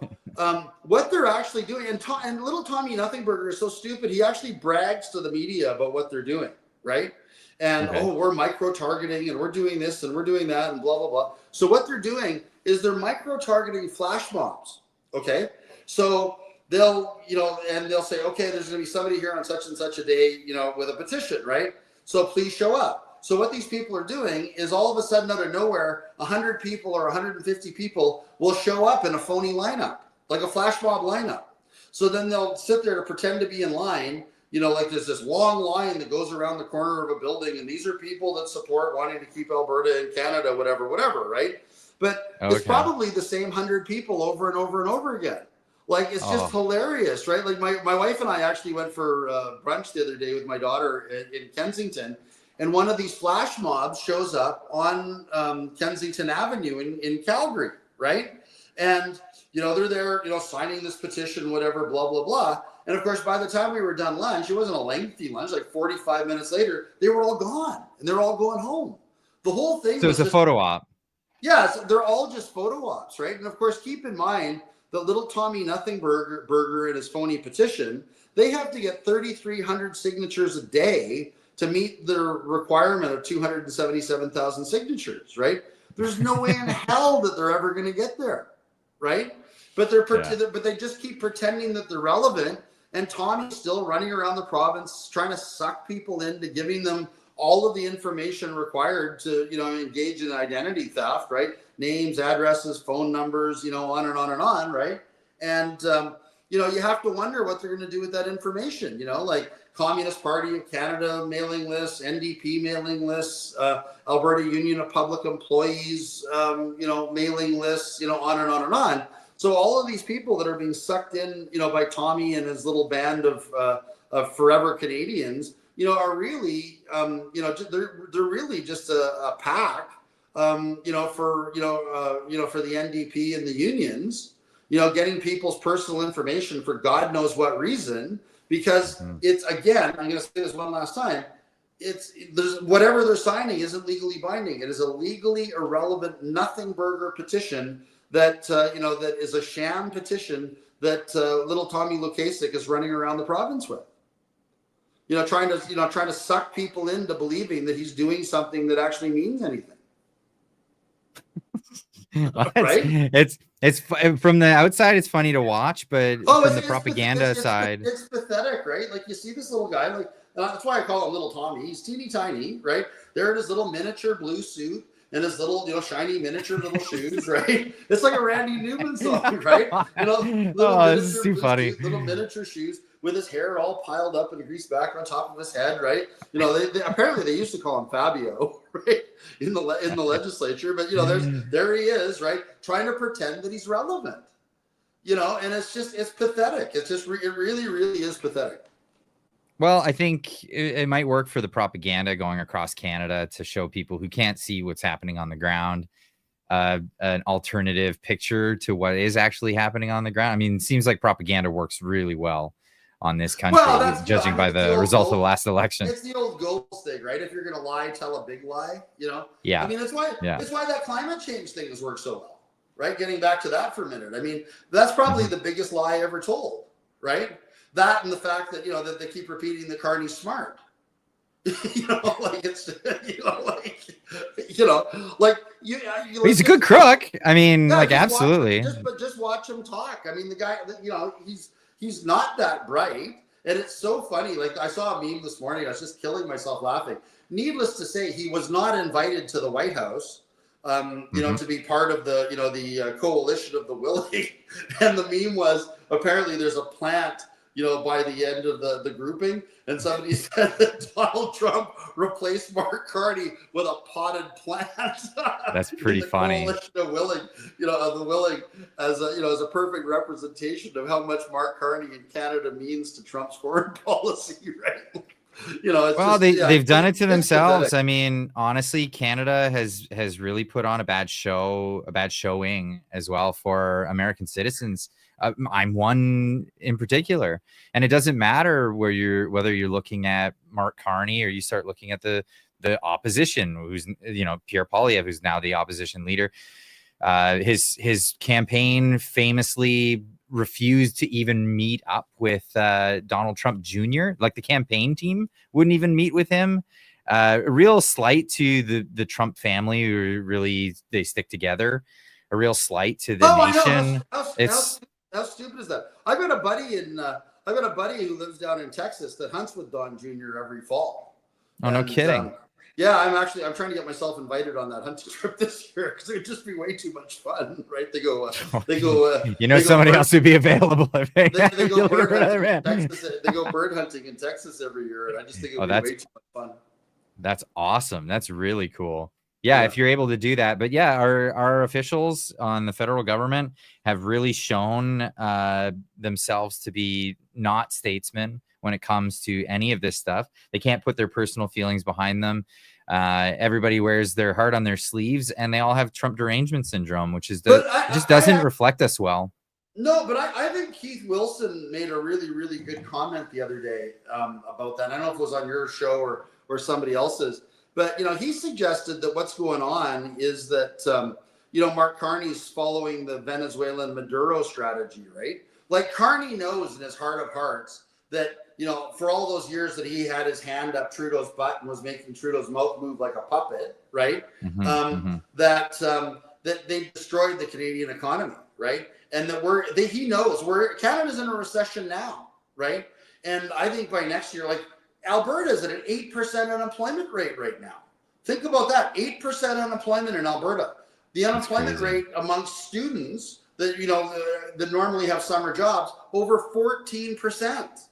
what they're actually doing, and little Tommy Nothing Burger is so stupid, he actually brags to the media about what they're doing, right? And, we're micro-targeting, and we're doing this, and we're doing that, and blah, blah, blah. So what they're doing is they're micro-targeting flash mobs, okay? So they'll say, okay, there's going to be somebody here on such and such a day, with a petition, right? So please show up. So what these people are doing is all of a sudden, out of nowhere, 100 people or 150 people will show up in a phony lineup, like a flash mob lineup. So then they'll sit there to pretend to be in line, like there's this long line that goes around the corner of a building, and these are people that support wanting to keep Alberta in Canada, whatever, right? But it's probably the same 100 people over and over and over again. Like, it's just hilarious, right? Like, my wife and I actually went for brunch the other day with my daughter in Kensington, and one of these flash mobs shows up on Kensington Avenue in Calgary, right? And, they're there, signing this petition, whatever, blah, blah, blah. And of course, by the time we were done lunch, it wasn't a lengthy lunch, like 45 minutes later, they were all gone and they're all going home. The whole thing. So it's a photo op. Yeah, they're all just photo ops, right? And of course, keep in mind the little Tommy Nothing Burger and his phony petition, they have to get 3,300 signatures a day to meet their requirement of 277,000 signatures, right? There's no way in hell that they're ever going to get there, right? But but they just keep pretending that they're relevant, and Tommy's still running around the province trying to suck people into giving them all of the information required to, engage in identity theft, right? Names, addresses, phone numbers, on and on and on, right? And you have to wonder what they're going to do with that information, like Communist Party of Canada mailing lists, NDP mailing lists, Alberta Union of Public Employees, mailing lists, on and on and on. So all of these people that are being sucked in, by Tommy and his little band of forever Canadians, are really, they're really just a pack for the NDP and the unions, getting people's personal information for God knows what reason, because it's, again, I'm going to say this one last time, there's whatever they're signing isn't legally binding. It is a legally irrelevant, nothing burger petition that that is a sham petition that little Tommy Lukasik is running around the province with. Trying to suck people into believing that he's doing something that actually means anything. Right? It's from the outside, it's funny to watch, but from the propaganda side, it's pathetic, right? Like, you see this little guy, like, that's why I call him Little Tommy. He's teeny tiny, right? There in his little miniature blue suit and his little, shiny miniature little shoes, right? It's like a Randy Newman song, right? This is too funny. Little miniature shoes with his hair all piled up and a greased back on top of his head, right? They apparently they used to call him Fabio, right, in the legislature, but there he is, right, trying to pretend that he's relevant, and it's pathetic. It really, really is pathetic. Well, I think it might work for the propaganda going across Canada to show people who can't see what's happening on the ground an alternative picture to what is actually happening on the ground. I mean, it seems like propaganda works really well on this country, judging by the results of the last election. It's the old goals thing, right? If you're going to lie, tell a big lie, Yeah. I mean, it's why that climate change thing has worked so well, right? Getting back to that for a minute. I mean, that's probably the biggest lie ever told, right? That and the fact that, that they keep repeating that Carney's smart. He's a good crook. I mean, absolutely. Just watch him talk. I mean, the guy, he's not that bright. And it's so funny. Like, I saw a meme this morning. I was just killing myself laughing. Needless to say, he was not invited to the White House, to be part of the, the coalition of the willing. And the meme was, apparently there's a plant, by the end of the grouping, and somebody said that Donald Trump replaced Mark Carney with a potted plant. That's pretty funny. Coalition of willing, of the willing, as a perfect representation of how much Mark Carney in Canada means to Trump's foreign policy, right? They've done it to themselves. Pathetic. I mean, honestly, Canada has really put on a bad showing as well for American citizens. I'm one in particular, and it doesn't matter whether you're looking at Mark Carney or you start looking at the opposition, who's Pierre Poilievre, who's now the opposition leader. His campaign famously refused to even meet up with Donald Trump Jr. Like, the campaign team wouldn't even meet with him. A real slight to the Trump family, who really, they stick together. A real slight to the nation. How stupid is that? I've got a buddy who lives down in Texas that hunts with Don Jr. every fall. Oh, no kidding. Yeah, I'm trying to get myself invited on that hunting trip this year, because it would just be way too much fun, right? They go somebody else would be available. They go bird hunting in Texas. They go bird hunting in Texas every year, and I just think it would be way too much fun. That's awesome. That's really cool. Yeah, if you're able to do that. But yeah, our officials on the federal government have really shown themselves to be not statesmen when it comes to any of this stuff. They can't put their personal feelings behind them. Everybody wears their heart on their sleeves, and they all have Trump derangement syndrome, which doesn't reflect us well. No, but I think Keith Wilson made a really, really good comment the other day about that. I don't know if it was on your show or somebody else's. But, he suggested that what's going on is that, Mark Carney's following the Venezuelan Maduro strategy, right? Like, Carney knows in his heart of hearts that, for all those years that he had his hand up Trudeau's butt and was making Trudeau's mouth move like a puppet, right? That they destroyed the Canadian economy, right? And that he knows Canada's in a recession now, right? And I think by next year, like, Alberta's at an 8% unemployment rate right now. Think about that, 8% unemployment in Alberta. The unemployment rate amongst students that that normally have summer jobs, over 14%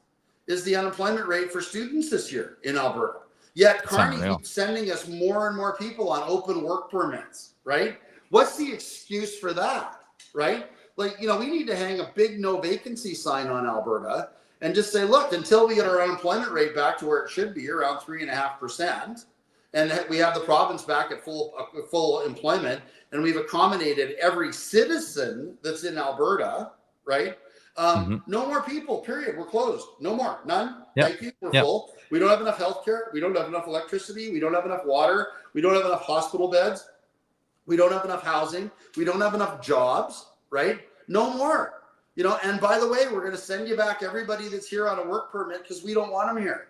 is the unemployment rate for students this year in Alberta. Yet Carney keeps sending us more and more people on open work permits, right? What's the excuse for that, right? Like, we need to hang a big no vacancy sign on Alberta and just say, look, until we get our unemployment rate back to where it should be, around 3.5%, and we have the province back at full employment, and we've accommodated every citizen that's in Alberta, right? No more people, period. We're closed. No more. None. Yep. Thank you. We're full. We don't have enough healthcare. We don't have enough electricity. We don't have enough water. We don't have enough hospital beds. We don't have enough housing. We don't have enough jobs, right? No more. You know, and by the way, we're going to send you back everybody that's here on a work permit because we don't want them here.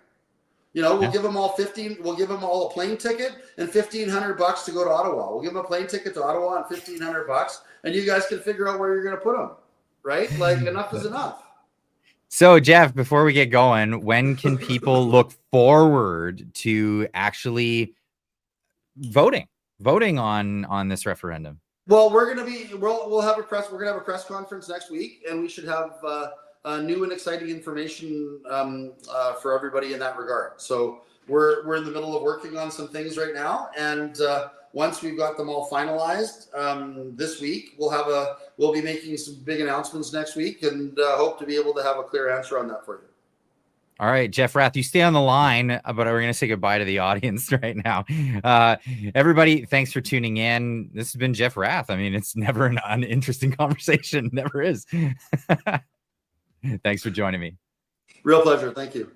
You know, we'll give them all we'll give them all a plane ticket and $1,500 to go to Ottawa. We'll give them a plane ticket to Ottawa and $1,500, and you guys can figure out where you're going to put them, right? Like, enough is enough. So, Jeff, before we get going, when can people look forward to actually voting on this referendum? Well, we'll have a press. We're gonna have a press conference next week, and we should have new and exciting information for everybody in that regard. So we're in the middle of working on some things right now, and once we've got them all finalized this week, we'll be making some big announcements next week, and hope to be able to have a clear answer on that for you. All right, Jeff Rath, you stay on the line, but we're going to say goodbye to the audience right now. Everybody, thanks for tuning in. This has been Jeff Rath. I mean, it's never an uninteresting conversation. Never is. Thanks for joining me. Real pleasure. Thank you.